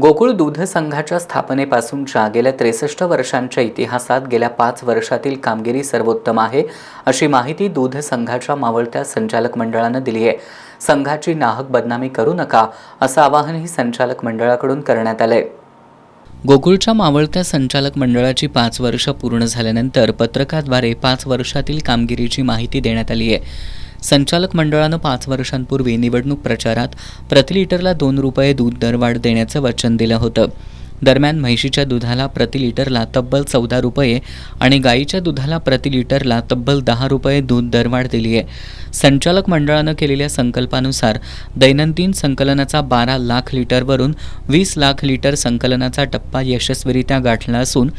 गोकुळ दूध संघाच्या स्थापनेपासूनच्या गेल्या 63 वर्षांच्या इतिहासात गेल्या 5 वर्षातील कामगिरी सर्वोत्तम आहे, अशी माहिती दूध संघाच्या मावळत्या संचालक मंडळानं दिली आहे. संघाची नाहक बदनामी करू नका, असं आवाहनही संचालक मंडळाकडून करण्यात आलंय. गोकुळच्या मावळत्या संचालक मंडळाची 5 वर्ष पूर्ण झाल्यानंतर पत्रकाद्वारे 5 वर्षातील कामगिरीची माहिती देण्यात आली आहे. संचालक मंडळानं 5 वर्षांपूर्वी निवडणूक प्रचारात प्रति लिटरला 2 रुपये दूध दरवाढ देण्याचं वचन दिलं होतं. दरम्यान म्हैशीच्या दुधाला प्रति लिटरला तब्बल 14 रुपये आणि गाईच्या दुधाला प्रति लिटरला तब्बल 10 रुपये दूध दरवाढ दिली आहे. संचालक मंडळानं केलेल्या संकल्पानुसार दैनंदिन संकलनाचा 12 लाख लिटरवरून 20 लाख लिटर संकलनाचा टप्पा यशस्वीरित्या गाठला असून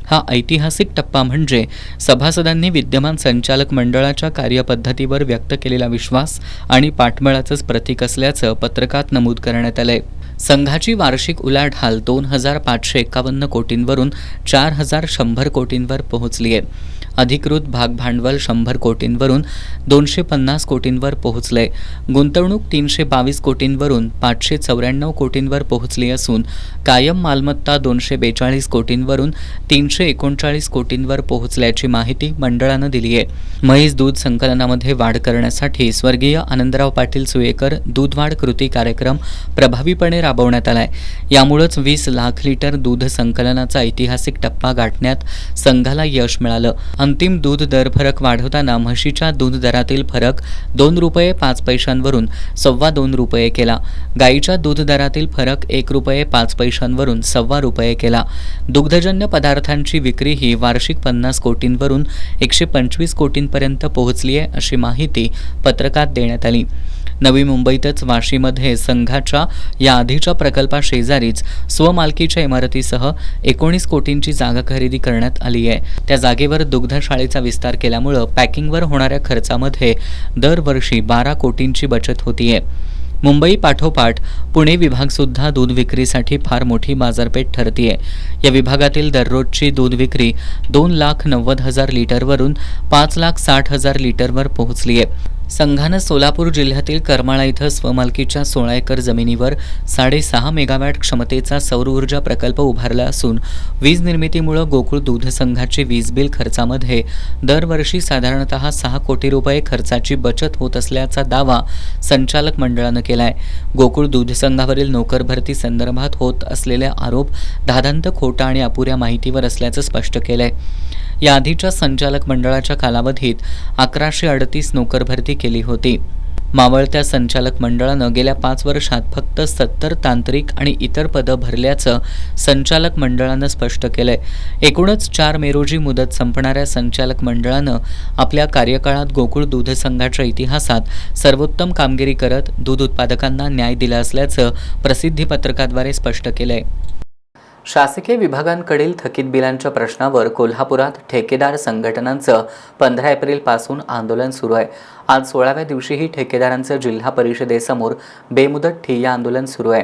हा ऐतिहासिक टप्पा म्हणजे सभासदांनी विद्यमान संचालक मंडळाच्या कार्यपद्धतीवर व्यक्त केलेला विश्वास आणि पाठबळाचंच प्रतीक असल्याचं पत्रकात नमूद करण्यात आलंय. संघाची वार्षिक उलाढाल 2,551 कोटींवरून 4,100 कोटींवर पोहोचली आहे. अधिकृत भागभांडवल 100 कोटींवरून 250 कोटींवर पोहोचले. गुंतवणूक 322 कोटींवरून 594 कोटींवर पोहोचली असून कायम मालमत्ता 242 कोटींवरून 339 कोटींवर पोहोचल्याची माहिती मंडळानं दिली आहे. म्हैस दूध संकलनामध्ये वाढ करण्यासाठी स्वर्गीय आनंदराव पाटील सुयेकर दूधवाढ कृती कार्यक्रम प्रभावीपणे राबवण्यात आलाय. यामुळेच 20 लाख लिटर दूध संकलनाचा ऐतिहासिक टप्पा गाठण्यात संघाला यश मिळालं. अंतिम दूध दर फरक वाढवताना म्हशीच्या दूध दरातील फरक 2 रुपये 5 पैशांवरून 2.25 रुपये केला. गाईच्या दूध दरातील फरक 1 रुपये 5 पैशांवरून 2.25 रुपये केला. दुग्धजन्य पदार्थांची विक्री ही वार्षिक 50 कोटींवरून 125 कोटींपर्यंत पोहोचली आहे, अशी माहिती पत्रकात देण्यात आली. नवी मुंबईतच वाशीमध्ये संघाच्या या आधीच्या प्रकल्पाशेजारीच स्वमालकीच्या इमारतीसह 19 कोटींची जागा खरेदी करण्यात आली आहे. त्या जागेवर दुग्धशाळेचा विस्तार केल्यामुळे पॅकिंगवर होणाऱ्या खर्चामध्ये दरवर्षी 12 कोटींची बचत होतीये. मुंबई पाठोपाठ पुणे विभागसुद्धा दूध विक्रीसाठी फार मोठी बाजारपेठ ठरतीये. या विभागातील दररोजची दूध विक्री 2,90,000 लिटरवरून 5,60,000 लिटरवर पोहोचली आहे. संघानं सोलापूर जिल्ह्यातील करमाळा इथं स्वमालकीच्या 16 एकर जमिनीवर 6.5 मेगावॅट क्षमतेचा सौर ऊर्जा प्रकल्प उभारला असून वीज निर्मितीमुळे गोकुळ दूध संघाची वीज बिल खर्चामध्ये दरवर्षी साधारणतः 6 कोटी रुपये खर्चाची बचत होत असल्याचा दावा संचालक मंडळानं केलाय. गोकुळ दूध संघावरील नोकर भरती संदर्भात होत असलेले आरोप धादांत खोटा आणि अपुऱ्या माहितीवर असल्याचं स्पष्ट केलंय. याआधीच्या संचालक मंडळाच्या कालावधीत 1138 नोकर भरती केली होती. मावळत्या संचालक मंडळानं गेल्या 5 वर्षात फक्त 70 तांत्रिक आणि इतर पदं भरल्याचं संचालक मंडळानं स्पष्ट केलंय. एकूणच 4 मे रोजी मुदत संपणाऱ्या संचालक मंडळानं आपल्या कार्यकाळात गोकुळ दूध संघाच्या इतिहासात सर्वोत्तम कामगिरी करत दूध उत्पादकांना न्याय दिला असल्याचं प्रसिद्धी पत्रकाद्वारे स्पष्ट केलंय. शासकीय विभागांकडील थकीत बिलांच्या प्रश्नावर कोल्हापुरात ठेकेदार संघटनांचं 15 एप्रिलपासून आंदोलन सुरू आहे. आज 16व्या दिवशीही ठेकेदारांचं जिल्हा परिषदेसमोर बेमुदत ठिय्या आंदोलन सुरू आहे.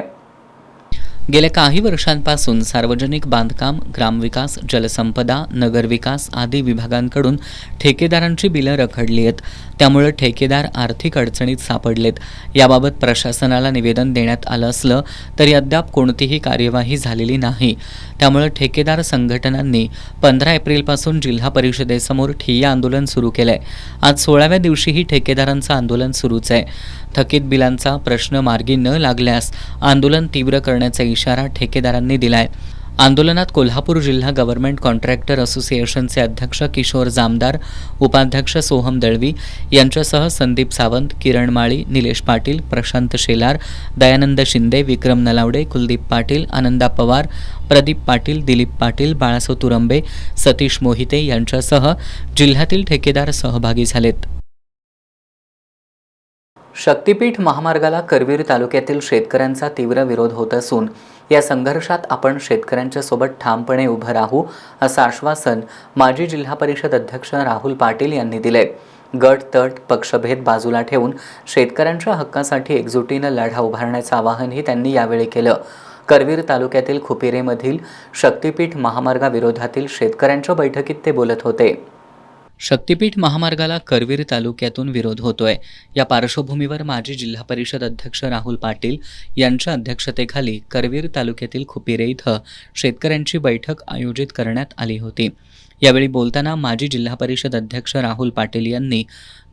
गेल्या काही वर्षांपासून सार्वजनिक बांधकाम, ग्रामविकास, जलसंपदा, नगरविकास आदी विभागांकडून ठेकेदारांची बिलं रखडली आहेत. त्यामुळे ठेकेदार आर्थिक अडचणीत सापडलेत. याबाबत प्रशासनाला निवेदन देण्यात आलं असलं तरी अद्याप कोणतीही कार्यवाही झालेली नाही. त्यामुळे ठेकेदार संघटनांनी 15 एप्रिलपासून जिल्हा परिषदेसमोर ठिय्या आंदोलन सुरू केलंय. आज 16व्या दिवशीही ठेकेदारांचं आंदोलन सुरूच आहे. थकीत बिलांचा प्रश्न मार्गी न लागल्यास आंदोलन तीव्र करण्याचा इशारा ठेकेदारांनी दिलाय. आंदोलनात कोल्हापूर जिल्हा गव्हर्नमेंट कॉन्ट्रॅक्टर असोसिएशनचे अध्यक्ष किशोर जामदार, उपाध्यक्ष सोहम दळवी यांच्यासह संदीप सावंत, किरण माळी, निलेश पाटील, प्रशांत शेलार, दयानंद शिंदे, विक्रम नलावडे, कुलदीप पाटील, आनंदा पवार, प्रदीप पाटील, दिलीप पाटील, बाळासो तुरंबे, सतीश मोहिते यांच्यासह जिल्ह्यातील ठेकेदार सहभागी झालेत. शक्तीपीठ महामार्गाला करवीर तालुक्यातील शेतकऱ्यांचा तीव्र विरोध होत असून या संघर्षात आपण शेतकऱ्यांच्या सोबत ठामपणे उभं राहू, असं आश्वासन माजी जिल्हा परिषद अध्यक्ष राहुल पाटील यांनी दिले. गट तट पक्षभेद बाजूला ठेवून शेतकऱ्यांच्या हक्कासाठी एकजुटीनं लढा उभारण्याचं आवाहनही त्यांनी यावेळी केलं. करवीर तालुक्यातील खुपिरेमधील शक्तीपीठ महामार्गाविरोधातील शेतकऱ्यांच्या बैठकीत ते बोलत होते. शक्तीपीठ महामार्गाला करवीर तालुक्यातून विरोध होतोय. या पार्श्वभूमीवर माजी जिल्हा परिषद अध्यक्ष राहुल पाटील यांच्या अध्यक्षतेखाली करवीर तालुक्यातील खुपिरे इथं शेतकऱ्यांची बैठक आयोजित करण्यात आली होती. यावेळी बोलताना माजी जिल्हा परिषद अध्यक्ष राहुल पाटील यांनी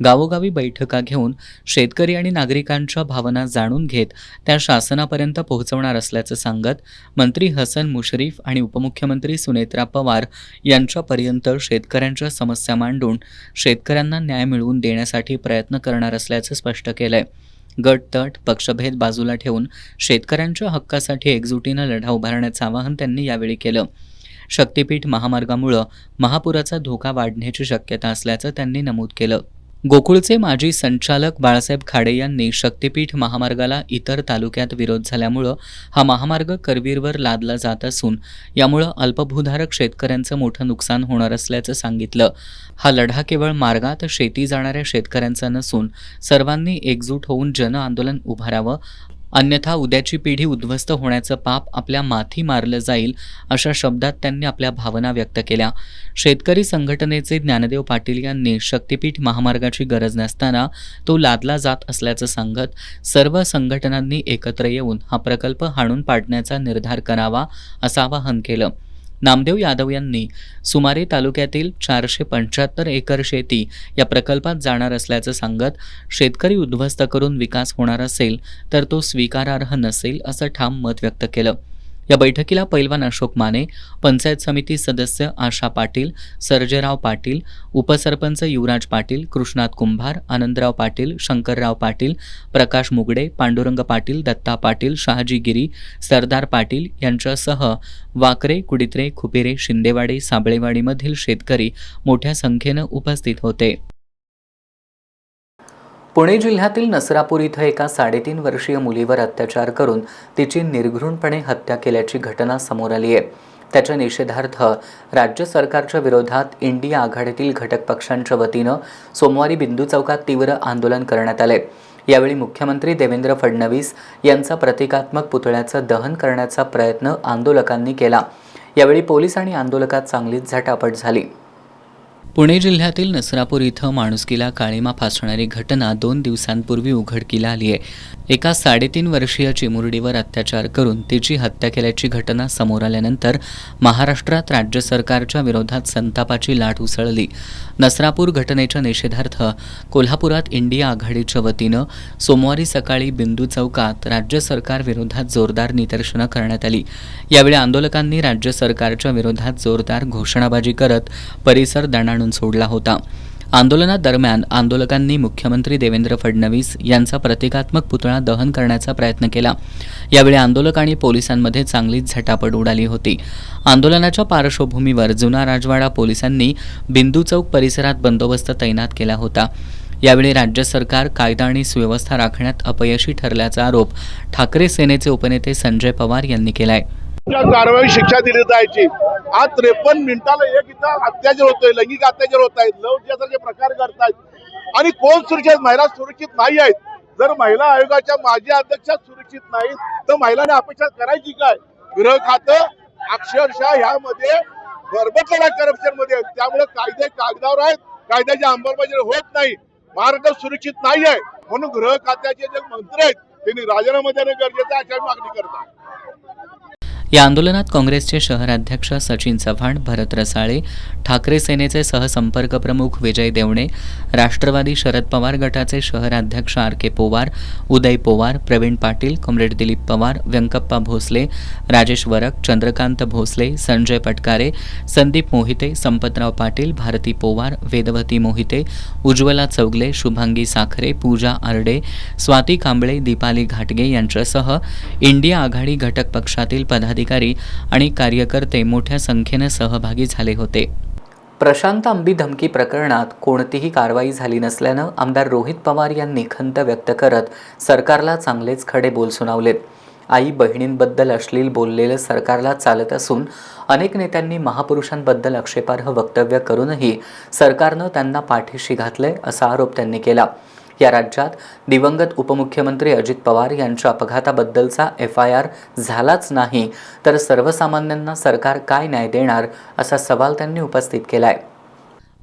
गावोगावी बैठका घेऊन शेतकरी आणि नागरिकांच्या भावना जाणून घेत त्या शासनापर्यंत पोहोचवणार असल्याचं सांगत मंत्री हसन मुश्रीफ आणि उपमुख्यमंत्री सुनेत्रा पवार यांच्यापर्यंत शेतकऱ्यांच्या समस्या मांडून शेतकऱ्यांना न्याय मिळवून देण्यासाठी प्रयत्न करणार असल्याचं स्पष्ट केलंय. गट तट पक्षभेद बाजूला ठेवून शेतकऱ्यांच्या हक्कासाठी एकजुटीनं लढा उभारण्याचं आवाहन त्यांनी यावेळी केलं. शक्तीपीठ महामार्गामुळे महापुराचा धोका वाढण्याची शक्यता असल्याचं त्यांनी नमूद केलं. गोकुळचे माजी संचालक बाळासाहेब खाडे यांनी शक्तीपीठ महामार्गाला इतर तालुक्यात विरोध झाल्यामुळं हा महामार्ग करवीरवर लादला जात असून यामुळं अल्पभूधारक शेतकऱ्यांचं मोठं नुकसान होणार असल्याचं सांगितलं. हा लढा केवळ मार्गात शेती जाणाऱ्या शेतकऱ्यांचा नसून सर्वांनी एकजूट होऊन जन आंदोलन उभारावं, अन्यथा उद्याची पिढी उद्ध्वस्त होण्याचं पाप आपल्या माथी मारलं जाईल अशा शब्दात त्यांनी आपल्या भावना व्यक्त केल्या. शेतकरी संघटनेचे ज्ञानदेव पाटील यांनी शक्तीपीठ महामार्गाची गरज नसताना तो लादला जात असल्याचं सांगत सर्व संघटनांनी एकत्र येऊन हा प्रकल्प हाणून पाडण्याचा निर्धार करावा असं आवाहन केलं. नामदेव यादव यांनी सुमारे तालुक्यातील 475 एकर शेती या प्रकल्पात जाणार असल्याचं सांगत शेतकरी उद्ध्वस्त करून विकास होणार असेल तर तो स्वीकारार्ह नसेल असं ठाम मत व्यक्त केलं. या बैठकीला पैलवान अशोक माने, पंचायत समिती सदस्य आशा पाटील, सर्जेराव पाटील, उपसरपंच युवराज पाटील, कृष्णात कुंभार, आनंदराव पाटील, शंकरराव पाटील, प्रकाश मुगडे, पांडुरंग पाटील, दत्ता पाटील, शहाजी गिरी, सरदार पाटील यांच्यासह वाकरे, कुडित्रे, खुपिरे, शिंदेवाडी, साबळेवाडीमधील शेतकरी मोठ्या संख्येनं उपस्थित होते. पुणे जिल्ह्यातील नसरापूर इथं एका 3.5 वर्षीय मुलीवर अत्याचार करून तिची निर्घृणपणे हत्या केल्याची घटना समोर आली आहे. त्याच्या निषेधार्थ राज्य सरकारच्या विरोधात इंडिया आघाडीतील घटक पक्षांच्या वतीनं सोमवारी बिंदू चौकात तीव्र आंदोलन करण्यात आले. यावेळी मुख्यमंत्री देवेंद्र फडणवीस यांचा प्रतिकात्मक पुतळ्याचं दहन करण्याचा प्रयत्न आंदोलकांनी केला. यावेळी पोलीस आणि आंदोलकात चांगलीच झटापट झाली. पुणे जिल्ह्यातील नसरापूर इथं माणुसकीला काळीमा फासणारी घटना 2 दिवसांपूर्वी उघडकीला आली आहे. एका 3.5 वर्षीय चिमुरडीवर अत्याचार करून तिची हत्या केल्याची घटना समोर आल्यानंतर महाराष्ट्रात राज्य सरकारच्या विरोधात संतापाची लाट उसळली. नसरापूर घटनेच्या निषेधार्थ कोल्हापुरात इंडिया आघाडीच्या वतीनं सोमवारी सकाळी बिंदू चौकात राज्य सरकार विरोधात जोरदार निदर्शनं करण्यात आली. यावेळी आंदोलकांनी राज्य सरकारच्या विरोधात जोरदार घोषणाबाजी करत परिसर दणाणून सोडला होता. आंदोलनादरम्यान आंदोलकांनी मुख्यमंत्री देवेंद्र फडणवीस यांचा प्रतिकात्मक पुतळा दहन करण्याचा प्रयत्न केला. यावेळी आंदोलक आणि पोलिसांमध्ये चांगलीच झटापट उडाली होती. आंदोलनाच्या पार्श्वभूमीवर जुना राजवाडा पोलिसांनी बिंदू चौक परिसरात बंदोबस्त तैनात केला होता. यावेळी राज्य सरकार कायदा आणि सुव्यवस्था राखण्यात अपयशी ठरल्याचा आरोप ठाकरे सेनेचे उपनेते संजय पवार यांनी केलाय. कारवाई शिक्षा दिली जायची. आज 53 मिनिटाला एक इथं अत्याचार होतोय, लैंगिक अत्याचार होत आहेत, लवचियासारखे प्रकार घडतायत आणि कोण सुरक्षित, महिला सुरक्षित नाही आहेत. जर महिला आयोगाच्या माजी अध्यक्षा सुरक्षित नाहीत तर महिलांनी अपेक्षा करायची काय? गृह खातं अक्षरशः ह्यामध्ये बरबटलेल्या करप्शन मध्ये, त्यामुळे कायदे कागदावर आहेत, कायद्याची अंमलबजावणी होत नाही. महाराष्ट्र सुरक्षित नाही आहे म्हणून गृह खात्याचे जे मंत्री आहेत त्यांनी राजीनामा देणं गरजेचं आहे अशी मागणी करतात. या आंदोलनात काँग्रेसचे शहराध्यक्ष सचिन चव्हाण, भरत रसाळे, ठाकरे सेनेचे सहसंपर्क प्रमुख विजय देवणे, राष्ट्रवादी शरद पवार गटाचे शहराध्यक्ष आर.के. पोवार, उदय पोवार, प्रवीण पाटील, कॉम्रेड दिलीप पवार, व्यंकप्पा भोसले, राजेश वरक, चंद्रकांत भोसले, संजय पटकारे, संदीप मोहिते, संपतराव पाटील, भारती पोवार, वेदवती मोहिते, उज्ज्वला चौगले, शुभांगी साखरे, पूजा आरडे, स्वाती कांबळे, दीपाली घाटगे यांच्यासह इंडिया आघाडी घटक पक्षातील पदाधिकारी आणि कार्यकर्ते मोठ्या संख्येने सहभागी झाले होते. प्रशांत आंबी धमकी प्रकरणात कोणतीही कारवाई झाली नसल्यानं आमदार रोहित पवार यांनी खंत व्यक्त करत सरकारला चांगलेच खडे बोल सुनावलेत. आई बहिणींबद्दल अश्लील बोललेलं सरकारला चालत असून अनेक नेत्यांनी महापुरुषांबद्दल आक्षेपार्ह वक्तव्य करूनही सरकारनं त्यांना पाठीशी घातलंय असा आरोप त्यांनी केला. या राज्यात दिवंगत उपमुख्यमंत्री अजित पवार यांच्या अपघाताबद्दलचा FIR झालाच नाही तर सर्वसामान्यांना सरकार काय न्याय देणार असा सवाल त्यांनी उपस्थित केलाय.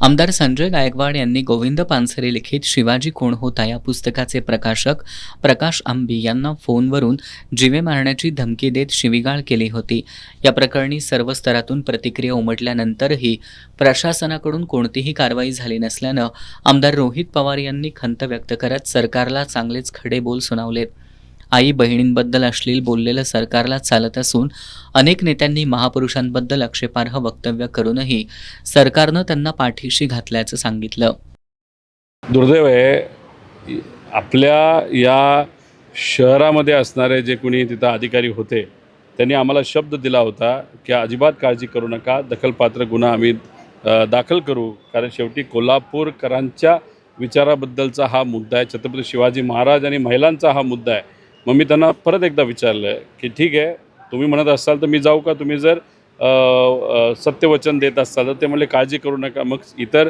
आमदार संजय गायकवाड यांनी गोविंद पानसरे लिखित शिवाजी कोण होता या पुस्तकाचे प्रकाशक प्रकाश आंबी यांना फोनवरून जीवे मारण्याची धमकी देत शिवीगाळ केली होती. या प्रकरणी सर्व स्तरातून प्रतिक्रिया उमटल्यानंतरही प्रशासनाकडून कोणतीही कारवाई झाली नसल्यानं आमदार रोहित पवार यांनी खंत व्यक्त करत सरकारला चांगलेच खडे बोल सुनावलेत. आई बहिणींबद्दल अश्लील बोललेलं सरकारला चालत असून अनेक नेत्यांनी महापुरुषांबद्दल आक्षेपार्ह वक्तव्य करूनही सरकारनं त्यांना पाठीशी घातल्याचं सांगितलं. दुर्दैव आहे, आपल्या या शहरामध्ये असणारे जे कोणी तिथं अधिकारी होते त्यांनी आम्हाला शब्द दिला होता की अजिबात काळजी करू नका, दखलपात्र गुन्हा आम्ही दाखल करू. कारण शेवटी कोल्हापूरकरांच्या विचाराबद्दलचा हा मुद्दा आहे, छत्रपती शिवाजी महाराज आणि महिलांचा हा मुद्दा आहे. मग मी त्यांना परत एकदा विचारलं की ठीक आहे, तुम्ही म्हणत असाल तर मी जाऊ का, तुम्ही जर सत्यवचन देत असाल तर. ते म्हणले काळजी करू नका. मग इतर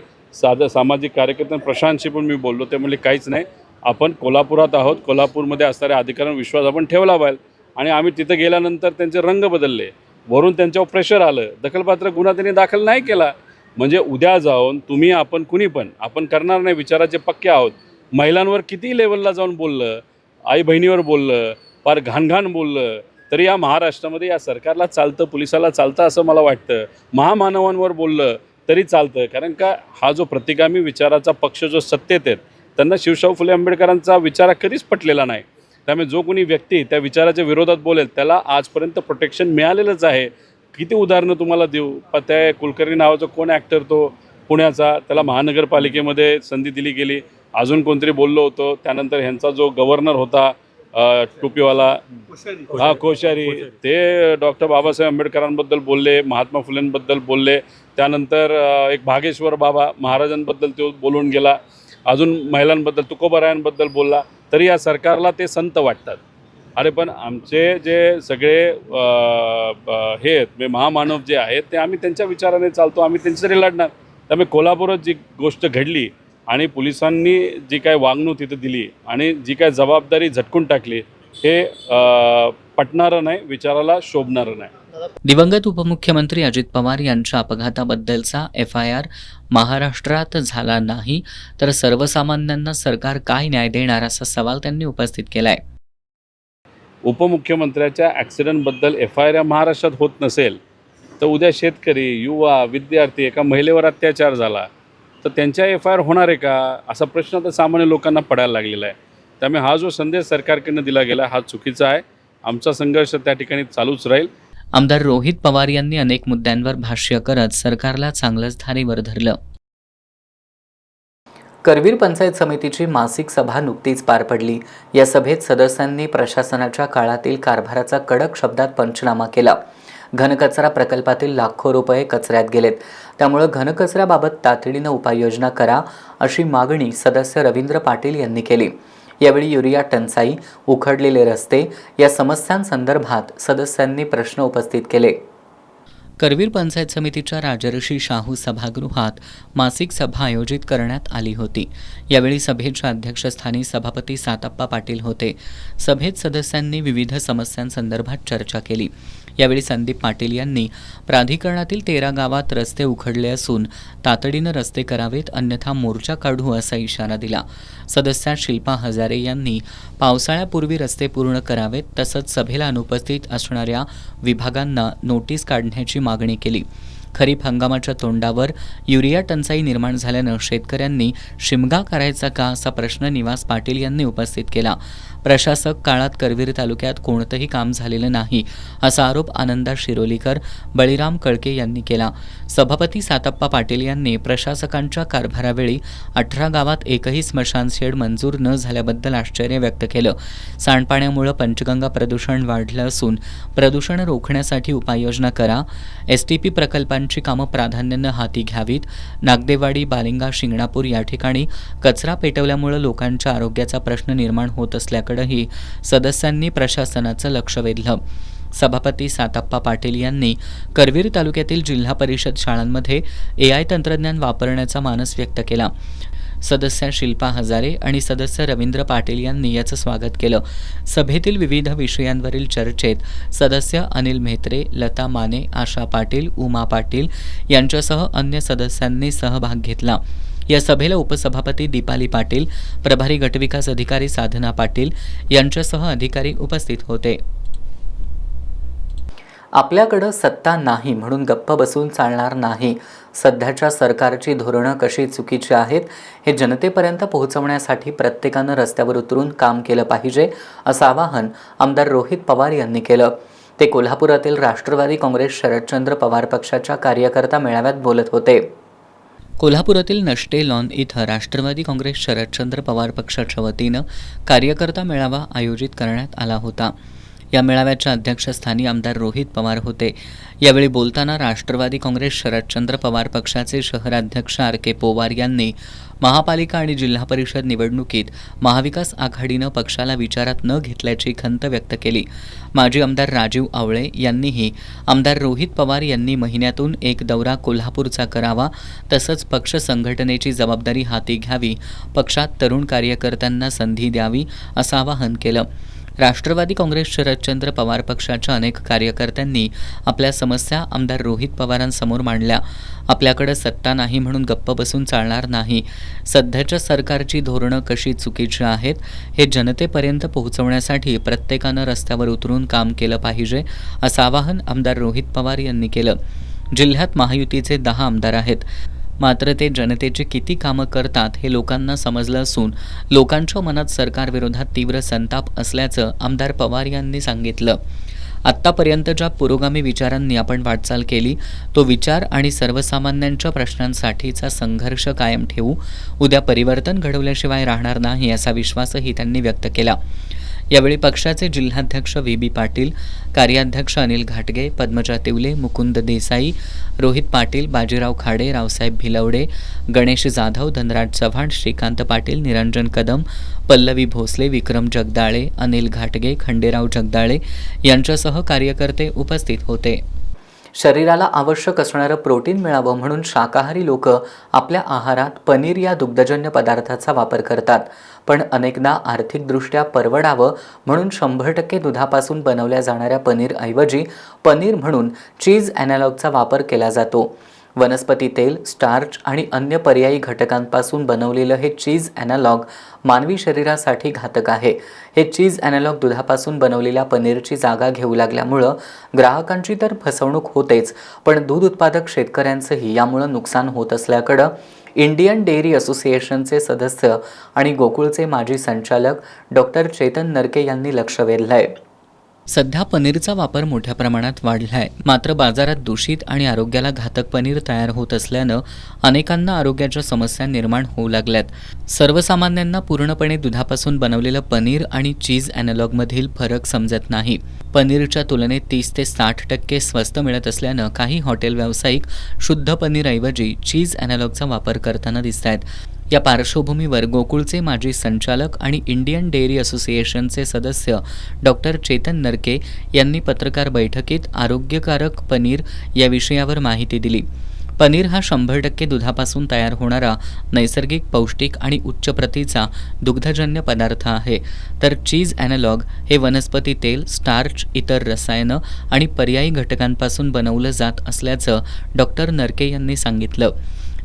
सामाजिक कार्यकर्ते प्रशांतशी पण मी बोललो, ते म्हणले काहीच नाही, आपण कोल्हापुरात आहोत, कोल्हापूरमध्ये असणाऱ्या अधिकाऱ्यांवर विश्वास आपण ठेवला पाहिजे. आणि आम्ही तिथं गेल्यानंतर त्यांचे रंग बदलले, वरून त्यांच्यावर प्रेशर आलं, दखलपात्र गुन्हा त्यांनी दाखल नाही केला. म्हणजे उद्या जाऊन तुम्ही आपण कुणी पण आपण करणार नाही, विचाराचे पक्के आहोत. महिलांवर किती लेवलला जाऊन बोललं, आई बहिणीवर बोललं, फार घाणघाण बोललं, तरी या महाराष्ट्रामध्ये या सरकारला चालतं, पोलिसाला चालतं असं मला वाटतं. महामानवांवर बोललं तरी चालतं, कारण का हा जो प्रतिगामी विचाराचा पक्ष जो सत्तेत आहेत त्यांना शिवशाहू फुले आंबेडकरांचा विचार कधीच पटलेला नाही. त्यामुळे जो कोणी व्यक्ती त्या विचाराच्या विरोधात बोलेल त्याला आजपर्यंत प्रोटेक्शन मिळालेलंच आहे. किती उदाहरणं तुम्हाला देऊ. त्या कुलकर्णी नावाचा कोण ॲक्टर तो पुण्याचा, त्याला महानगरपालिकेमध्ये संधी दिली गेली. अजून कोणतरी बोललो होतो, त्यानंतर ह्यांचा जो गव्हर्नर होता टोपीवाला कोश्यारी, ते डॉक्टर बाबासाहेब आंबेडकरांबद्दल बोलले, महात्मा फुलेंबद्दल बोलले. त्यानंतर एक भागेश्वर बाबा महाराजांबद्दल तो बोलून गेला. अजून महिलांबद्दल तुकोबारायांबद्दल बोलला. तरी या सरकारला ते संत वाटतात. अरे पण आमचे जे सगळे हे आहेत महामानव जे आहेत ते आम्ही त्यांच्या विचाराने चालतो, आम्ही त्यांच्यासाठी लढणार. त्यामुळे कोल्हापुरात जी गोष्ट घडली आणि पोलिसांनी जी काय वागणूक तिथं दिली आणि जी काय जबाबदारी झटकून टाकली, हे पटणारं नाही, विचाराला शोभणारं नाही. दिवंगत उपमुख्यमंत्री अजित पवार यांच्या अपघाताबद्दलचा FIR महाराष्ट्रात झाला नाही तर सर्वसामान्यांना सरकार काय न्याय देणार असा सवाल त्यांनी उपस्थित केलाय. उपमुख्यमंत्र्याच्या ॲक्सिडेंटबद्दल FIR महाराष्ट्रात होत नसेल तर उद्या शेतकरी, युवा, विद्यार्थी, एका महिलेवर अत्याचार झाला तर त्यांच्या FIR होणार आहे का, असा प्रश्न तर सामान्य लोकांना पडायला लागलेला आहे. त्यामुळे हा जो संदेश सरकारकडनं दिला गेला हा चुकीचा आहे. आमचा संघर्ष त्या ठिकाणी चालूच राहील. आमदार रोहित पवार यांनी अनेक मुद्द्यांवर भाष्य करत सरकारला चांगलंच धारेवर धरलं. करवीर पंचायत समितीची मासिक सभा नुकतीच पार पडली. या सभेत सदस्यांनी प्रशासनाच्या काळातील कारभाराचा कडक शब्दात पंचनामा केला. घनकचरा प्रकल्पातील लाखो रुपये कचऱ्यात गेलेत, त्यामुळे घनकचऱ्याबाबत तातडीनं उपाययोजना करा अशी मागणी सदस्य रवींद्र पाटील यांनी केली. यावेळी युरिया टंचाई, उखडलेले रस्ते या समस्यांसंदर्भात सदस्यांनी प्रश्न उपस्थित केले. करवीर पंचायत समितीच्या राजर्षी शाहू सभागृहात मासिक सभा आयोजित करण्यात आली होती. यावेळी सभेच्या अध्यक्षस्थानी सभापती सातप्पा पाटील होते. सभेत सदस्यांनी विविध समस्यांसंदर्भात चर्चा केली. यावेळी संदीप पाटील यांनी प्राधिकरणातील 13 गावात रस्ते उखडले असून तातडीनं रस्ते करावेत, अन्यथा मोर्चा काढू असा इशारा दिला. सदस्या शिल्पा हजारे यांनी पावसाळ्यापूर्वी रस्ते पूर्ण करावेत, तसंच सभेला अनुपस्थित असणाऱ्या विभागांना नोटीस काढण्याची मागणी केली. खरीप हंगामाच्या तोंडावर युरिया टंचाई निर्माण झाल्यानं शेतकऱ्यांनी शिमगा करायचा का असा प्रश्न निवास पाटील यांनी उपस्थित केला. प्रशासक काळात करवीर तालुक्यात कोणतंही काम झालेलं नाही असा आरोप आनंदा शिरोलीकर, बळीराम कळके यांनी केला. सभापती सातप्पा पाटील यांनी प्रशासकांच्या कारभारावेळी 18 गावात एकही स्मशान शेड मंजूर न झाल्याबद्दल आश्चर्य व्यक्त केलं. सांडपाण्यामुळे पंचगंगा प्रदूषण वाढलं असून प्रदूषण रोखण्यासाठी उपाययोजना करा. STP प्रकल्पांची कामं प्राधान्यानं हाती घ्यावीत. नागदेवाडी, बालिंगा, शिंगणापूर या ठिकाणी कचरा पेटवल्यामुळे लोकांच्या आरोग्याचा प्रश्न निर्माण होत असल्याकडेही सदस्यांनी प्रशासनाचं लक्ष वेधलं. सभापती सातप्पा पाटील यांनी करवीर तालुक्यातील जिल्हा परिषद शाळांमध्ये AI तंत्रज्ञान वापरण्याचा मानस व्यक्त केला. सदस्य शिल्पा हजारे आणि सदस्य रवींद्र पाटील यांनी याचं स्वागत केलं. सभेतील विविध विषयांवरील चर्चेत सदस्य अनिल म्हेत्रे, लता माने, आशा पाटील, उमा पाटील यांच्यासह अन्य सदस्यांनी सहभाग घेतला. या सभेला उपसभापती दीपाली पाटील, प्रभारी गटविकास अधिकारी साधना पाटील यांच्यासह अधिकारी उपस्थित होते. आपल्याकडं सत्ता नाही म्हणून गप्प बसून चालणार नाही. सध्याच्या सरकारची धोरणं कशी चुकीची आहेत हे जनतेपर्यंत पोहोचवण्यासाठी प्रत्येकानं रस्त्यावर उतरून काम केलं पाहिजे, असं आवाहन आमदार रोहित पवार यांनी केलं. ते कोल्हापुरातील राष्ट्रवादी काँग्रेस शरदचंद्र पवार पक्षाच्या कार्यकर्ता मेळाव्यात बोलत होते. कोल्हापुरातील नष्टे लॉन इथं राष्ट्रवादी काँग्रेस शरदचंद्र पवार पक्षाच्या वतीनं कार्यकर्ता मेळावा आयोजित करण्यात आला होता. या मेळाव्याच्या अध्यक्षस्थानी आमदार रोहित पवार होते. यावेळी बोलताना राष्ट्रवादी काँग्रेस शरदचंद्र पवार पक्षाचे शहराध्यक्ष आर.के. पोवार यांनी महापालिका आणि जिल्हा परिषद निवडणुकीत महाविकास आघाडीनं पक्षाला विचारात न घेतल्याची खंत व्यक्त केली. माजी आमदार राजीव आवळे यांनीही आमदार रोहित पवार यांनी महिन्यातून एक दौरा कोल्हापूरचा करावा, तसंच पक्ष संघटनेची जबाबदारी हाती घ्यावी, पक्षात तरुण कार्यकर्त्यांना संधी द्यावी असं आवाहन केलं. राष्ट्रवादी काँग्रेस शरदचंद्र पवार पक्षाच्या अनेक कार्यकर्त्यांनी आपल्या समस्या आमदार रोहित पवारांसमोर मांडल्या. आपल्याकडे सत्ता नाही म्हणून गप्प बसून चालणार नाही. सध्याच्या सरकारची धोरणं कशी चुकीची आहेत हे जनतेपर्यंत पोहोचवण्यासाठी प्रत्येकानं रस्त्यावर उतरून काम केलं पाहिजे, असं आवाहन आमदार रोहित पवार यांनी केलं. जिल्ह्यात महायुतीचे 10 आमदार आहेत, मात्र ते जनतेची किती कामं करतात हे लोकांना समजलं असून लोकांच्या मनात सरकारविरोधात तीव्र संताप असल्याचं आमदार पवार यांनी सांगितलं. आत्तापर्यंत ज्या पुरोगामी विचारांनी आपण वाटचाल केली तो विचार आणि सर्वसामान्यांच्या प्रश्नांसाठीचा संघर्ष कायम ठेवू. उद्या परिवर्तन घडवल्याशिवाय राहणार नाही असा विश्वासही त्यांनी व्यक्त केला. यावेळी पक्षाचे जिल्हाध्यक्ष व्ही.बी. पाटील, कार्याध्यक्ष अनिल घाटगे, पद्मजा तिवले, मुकुंद देसाई, रोहित पाटील, बाजीराव खाडे, रावसाहेब भिलवडे, गणेश जाधव, धनराज चव्हाण, श्रीकांत पाटील, निरंजन कदम, पल्लवी भोसले, विक्रम जगदाळे, अनिल घाटगे, खंडेराव जगदाळे यांच्यासह कार्यकर्ते उपस्थित होते. शरीराला आवश्यक असणारं प्रोटीन मिळावं म्हणून शाकाहारी लोक आपल्या आहारात पनीर या दुग्धजन्य पदार्थाचा वापर करतात. पण अनेकदा आर्थिकदृष्ट्या परवडावं म्हणून 100% दुधापासून बनवल्या जाणाऱ्या पनीरऐवजी पनीर म्हणून चीज ॲनालॉगचा वापर केला जातो. वनस्पती तेल, स्टार्च आणि अन्य पर्यायी घटकांपासून बनवलेलं हे चीज ॲनालॉग मानवी शरीरासाठी घातक आहे. हे चीज ॲनालॉग दुधापासून बनवलेल्या पनीरची जागा घेऊ लागल्यामुळं ग्राहकांची तर फसवणूक होतेच, पण दूध उत्पादक शेतकऱ्यांचंही यामुळं नुकसान होत असल्याकडं इंडियन डेअरी असोसिएशनचे सदस्य आणि गोकुळचे माजी संचालक डॉक्टर चेतन नरके यांनी लक्ष वेधलंय. सध्या पनीरचा वापर मोठ्या प्रमाणात वाढलाय, मात्र बाजारात दूषित आणि आरोग्याला घातक पनीर तयार होत असल्यानं अनेकांना आरोग्याच्या समस्या निर्माण होऊ लागल्यात. सर्वसामान्यांना पूर्णपणे दुधापासून बनवलेलं पनीर आणि चीज ॲनालॉगमधील फरक समजत नाही. पनीरच्या तुलनेत 30 ते 60% स्वस्त मिळत असल्यानं काही हॉटेल व्यावसायिक शुद्ध पनीरऐवजी चीज ॲनालॉगचा वापर करताना दिसतायत. या पार्श्वभूमीवर गोकुळचे माजी संचालक आणि इंडियन डेअरी असोसिएशनचे सदस्य डॉक्टर चेतन नरके यांनी पत्रकार बैठकीत आरोग्यकारक पनीर या विषयावर माहिती दिली. पनीर हा 100% दुधापासून तयार होणारा नैसर्गिक, पौष्टिक आणि उच्च प्रतीचा दुग्धजन्य पदार्थ आहे, तर चीज ॲनालॉग हे वनस्पती तेल, स्टार्च, इतर रसायनं आणि पर्यायी घटकांपासून बनवलं जात असल्याचं डॉक्टर नरके यांनी सांगितलं.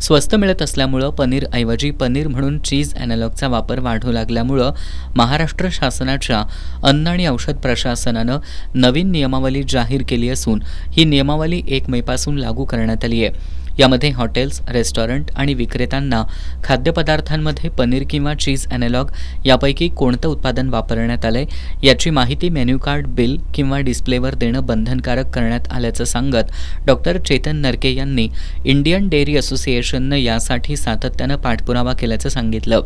स्वस्त मिळत असल्यामुळं पनीरऐवजी पनीर म्हणून चीज ॲनालॉगचा वापर वाढू लागल्यामुळं महाराष्ट्र शासनाच्या अन्न आणि औषध प्रशासनानं नवीन नियमावली जाहीर केली असून ही नियमावली 1 मेपासून लागू करण्यात आली आहे. यामध्ये हॉटेल्स, रेस्टॉरंट आणि विक्रेत्यांना खाद्यपदार्थांमध्ये पनीर किंवा चीज ॲनालॉग यापैकी कोणतं उत्पादन वापरण्यात आलंय याची माहिती मेन्यू कार्ड, बिल किंवा डिस्प्लेवर देणं बंधनकारक करण्यात आल्याचं सांगत डॉक्टर चेतन नरके यांनी इंडियन डेअरी असोसिएशननं यासाठी सातत्यानं पाठपुरावा केल्याचं सांगितलं.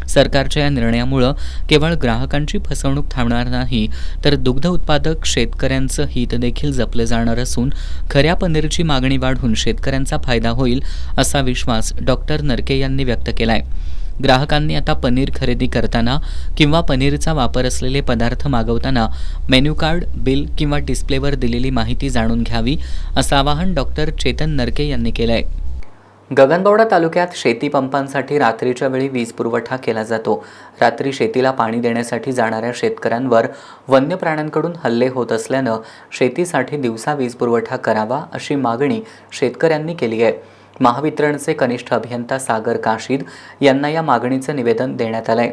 सरकारच्या या निर्णयामुळं केवळ ग्राहकांची फसवणूक थांबणार नाही, तर दुग्ध उत्पादक शेतकऱ्यांचं हित देखील जपलं जाणार असून खऱ्या पनीरची मागणी वाढून शेतकऱ्यांचा फायदा होईल असा विश्वास डॉक्टर नरके यांनी व्यक्त केलाय. ग्राहकांनी आता पनीर खरेदी करताना किंवा पनीरचा वापर असलेले पदार्थ मागवताना मेन्यू कार्ड, बिल किंवा डिस्प्लेवर दिलेली माहिती जाणून घ्यावी असं आवाहन डॉक्टर चेतन नरके यांनी केलंय. गगनबावडा तालुक्यात शेती पंपांसाठी रात्रीच्या वेळी वीज पुरवठा केला जातो. रात्री शेतीला पाणी देण्यासाठी जाणाऱ्या शेतकऱ्यांवर वन्य प्राण्यांकडून हल्ले होत असल्यानं शेतीसाठी दिवसा वीज पुरवठा करावा अशी मागणी शेतकऱ्यांनी केली आहे. महावितरणचे कनिष्ठ अभियंता सागर काशीद यांना या मागणीचं निवेदन देण्यात आलंय.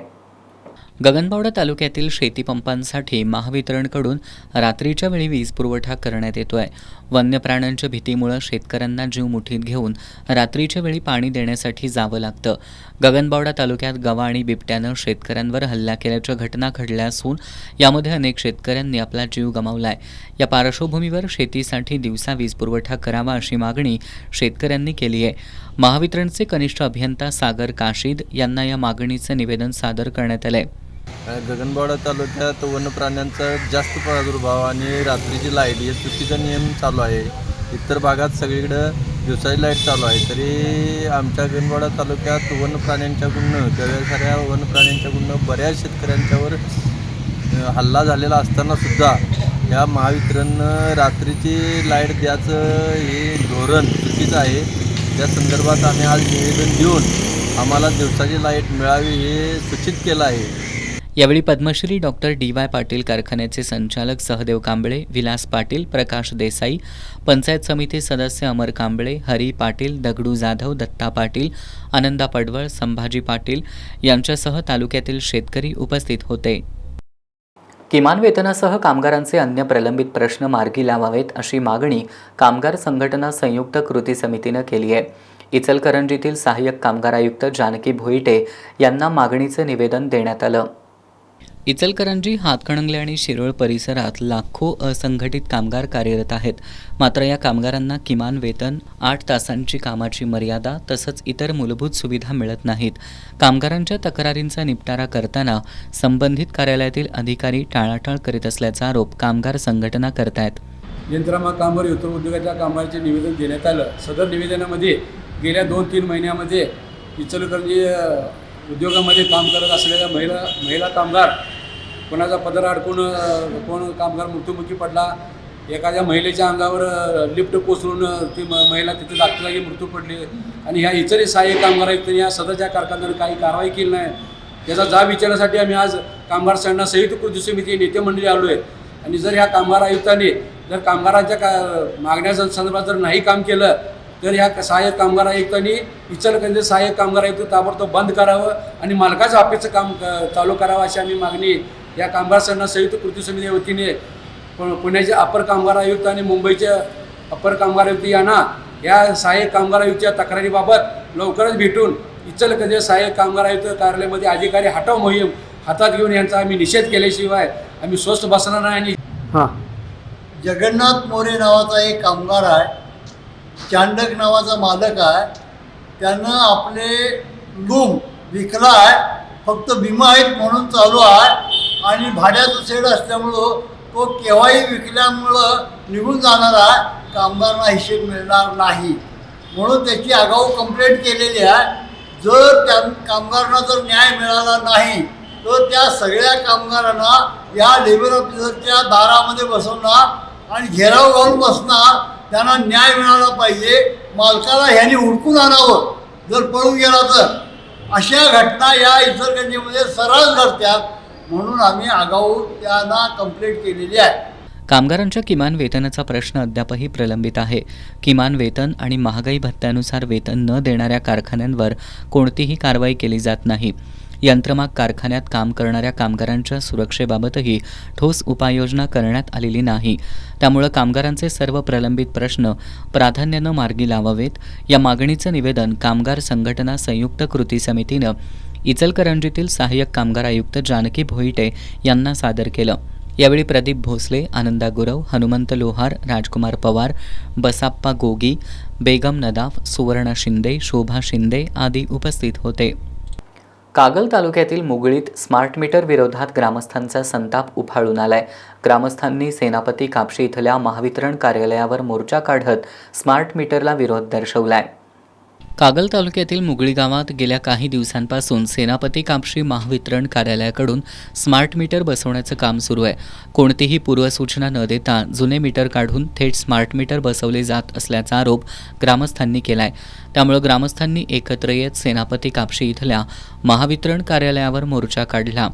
गगनबावडा तालुक्यातील शेतीपंपांसाठी महावितरणकडून रात्रीच्या वेळी वीज पुरवठा करण्यात येतोय. वन्य प्राण्यांच्या भीतीमुळे शेतकऱ्यांना जीव मुठीत घेऊन रात्रीच्या वेळी पाणी देण्यासाठी जावं लागतं. गगनबावडा तालुक्यात गवा आणि बिबट्यानं शेतकऱ्यांवर हल्ला केल्याच्या घटना घडल्या असून यामध्ये अनेक शेतकऱ्यांनी आपला जीव गमावलाय. या पार्श्वभूमीवर शेतीसाठी दिवसा वीज पुरवठा करावा अशी मागणी शेतकऱ्यांनी केली आहे. महावितरणचे कनिष्ठ अभियंता सागर काशीद यांना या मागणीचं निवेदन सादर करण्यात आलंय. गगनबावडा तालुक्यात वन्य प्राण्यांचा जास्त प्रादुर्भाव आणि रात्रीची लाईट हे चुकीचा नियम चालू आहे. इतर भागात सगळीकडं दिवसाची लाईट चालू आहे, तरी आमच्या गगनबावडा तालुक्यात वन्य प्राण्यांच्याकडून किंवा साऱ्या वन्य प्राण्यांच्याकडून बऱ्याच शेतकऱ्यांच्यावर हल्ला झालेला असतानासुद्धा या महावितरणनं रात्रीची लाईट द्यायचं हे धोरण चुकीचं आहे. त्या संदर्भात आम्ही आज निवेदन देऊन आम्हाला दिवसाची लाईट मिळावी हे सूचित केलं आहे. यावेळी पद्मश्री डॉक्टर डी.वाय. पाटील कारखान्याचे संचालक सहदेव कांबळे, विलास पाटील, प्रकाश देसाई, पंचायत समिती सदस्य अमर कांबळे, हरी पाटील, दगडू जाधव, दत्ता पाटील, आनंदा पडवळ, संभाजी पाटील यांच्यासह तालुक्यातील शेतकरी उपस्थित होते. किमान वेतनासह कामगारांचे अन्य प्रलंबित प्रश्न मार्गी लावावेत अशी मागणी कामगार संघटना संयुक्त कृती समितीनं केली आहे. इचलकरंजीतील सहाय्यक कामगार आयुक्त जानकी भोईटे यांना मागणीचं निवेदन देण्यात आलं. इचलकरंजी, हातकणंगले आणि शिरोळ परिसरात लाखो असंघटित कामगार कार्यरत आहेत. मात्र या कामगारांना किमान वेतन, 8 तासांची कामाची मर्यादा तसंच इतर मूलभूत सुविधा मिळत नाहीत. कामगारांच्या तक्रारींचा निपटारा करताना संबंधित कार्यालयातील अधिकारी टाळाटाळ करीत असल्याचा आरोप कामगार संघटना करतायत. यंत्रमाग कामगार युद्ध उद्योगाच्या कामगारांचे निवेदन देण्यात आलं. सदर निवेदनामध्ये गेल्या 2-3 महिन्यामध्ये इचलकरंजी उद्योगामध्ये काम करत असलेल्या महिला कामगार, कोणाचा पदर अडकून कोण कामगार मृत्युमुखी पडला, एखाद्या महिलेच्या अंगावर लिफ्ट कोसळून ती महिला तिथे जागी मृत्यू पडली आणि ह्या इतर सहाय्यक कामगार आयुक्तांनी या सदरच्या कारखान्यावर काही कारवाई केली नाही. त्याचा जाब विचारण्यासाठी आम्ही आज कामगार संघटना संयुक्त कृती समिती नेते मंडळी आलो आहे. आणि जर ह्या कामगार आयुक्तांनी जर कामगारांच्या मागण्या संदर्भात जर नाही काम केलं तर ह्या सहाय्यक कामगार आयुक्तांनी इचलकरंजी सहाय्यक कामगार आयुक्त ताबडतोब बंद करावं आणि मालकाचं ऑफिसचं काम चालू करावं अशी आम्ही मागणी या कामगार संघटना संयुक्त कृती समिती वतीने पुण्याचे अपर कामगार आयुक्त आणि मुंबईचे अपर कामगार आयुक्त यांना या सहाय्यक कामगार आयुक्तच्या तक्रारीबाबत लवकरच भेटून इचलकरंजी सहाय्यक कामगार आयुक्त कार्यालयामध्ये अधिकारी हटाव मोहीम हातात घेऊन यांचा आम्ही निषेध केल्याशिवाय आम्ही स्वस्थ बसणार नाही. जगन्नाथ मोरे नावाचा एक कामगार आहे, चांडक नावाचा मालक आहे. त्यानं आपले लूम विकला आहे, फक्त विमाहित म्हणून चालू आहे आणि भाड्याचं शेड असल्यामुळं तो केव्हाही विकल्यामुळं निघून जाणार आहे. कामगारांना हिशेब मिळणार नाही म्हणून त्याची आगाऊ कंप्लेंट केलेली आहे. जर त्या कामगारांना जर न्याय मिळाला नाही तर त्या सगळ्या कामगारांना या लेबर ऑफिसरच्या दारामध्ये बसवणार आणि घेराव घालून बसणार. त्यांना न्याय मिळाला पाहिजे. मालकाला ह्यांनी हुडकून आणावं जर पळून गेला तर. अशा घटना या इचलकरंजीमध्ये सर्रास घडतात म्हणून आम्ही आगाऊ त्यांना कंप्लेंट केलेली आहे. कामगारांच्या किमान वेतनाचा प्रश्न अद्यापही प्रलंबित आहे. किमान वेतन आणि महागाई भत्त्यानुसार वेतन न देणाऱ्या कारखान्यांवर कोणतीही कारवाई केली जात नाही. यंत्रमाग कारखान्यात काम करणाऱ्या कामगारांच्या सुरक्षेबाबतही ठोस उपाययोजना करण्यात आलेली नाही. त्यामुळे कामगारांचे सर्व प्रलंबित प्रश्न प्राधान्यानं मार्गी लावावेत या मागणीचं निवेदन कामगार संघटना संयुक्त कृती समितीनं इचलकरंजीतील सहाय्यक कामगार आयुक्त जानकी भोईटे यांना सादर केलं. यावेळी प्रदीप भोसले, आनंदा गुरव, हनुमंत लोहार, राजकुमार पवार, बसाप्पा गोगी, बेगम नदाफ, सुवर्णा शिंदे, शोभा शिंदे आदी उपस्थित होते. कागल तालुक्यातील मुगळीत स्मार्ट मीटर विरोधात ग्रामस्थांचा संताप उफाळून आलाय. ग्रामस्थांनी सेनापती कापशी इथल्या महावितरण कार्यालयावर मोर्चा काढत स्मार्ट मीटरला विरोध दर्शवलाय. कागल तालुक्यातील मुगळी गावात गेल्या काही दिवसांपासून सेनापती कापशी महावितरण कार्यालयाकडून स्मार्ट मीटर बसवण्याचं काम सुरू आहे. कोणतीही पूर्वसूचना न देता जुने मीटर काढून थेट स्मार्ट मीटर बसवले जात असल्याचा आरोप ग्रामस्थांनी केलाय. त्यामुळे ग्रामस्थांनी एकत्र येत सेनापती कापशी इथल्या महावितरण कार्यालयावर मोर्चा काढला.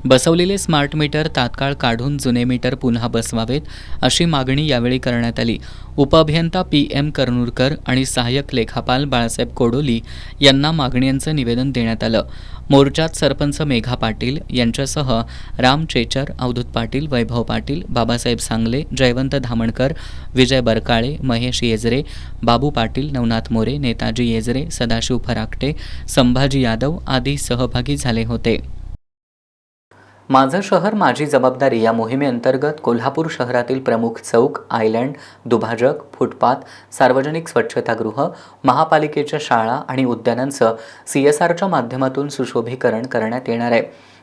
बसवलेले स्मार्ट मीटर तात्काळ काढून जुने मीटर पुन्हा बसवावेत अशी मागणी यावेळी करण्यात आली. उपअभियंता PM करनुरकर आणि सहाय्यक लेखापाल बाळासाहेब कोडोली यांना मागण्यांचं निवेदन देण्यात आलं. मोर्चात सरपंच मेघा पाटील यांच्यासह राम चेचर, अवधूत पाटील, वैभव पाटील, बाबासाहेब सांगले, जयवंत धामणकर, विजय बरकाळे, महेश येजरे, बाबू पाटील, नवनाथ मोरे, नेताजी येजरे, सदाशिव फराकटे, संभाजी यादव आदी सहभागी झाले होते. माझं शहर माझी जबाबदारी या मोहिमेअंतर्गत कोल्हापूर शहरातील प्रमुख चौक, आयलँड, दुभाजक, फुटपाथ, सार्वजनिक स्वच्छतागृह, महापालिकेच्या शाळा आणि उद्यानांचं CSRच्या माध्यमातून सुशोभीकरण करण्यात येणार आहे.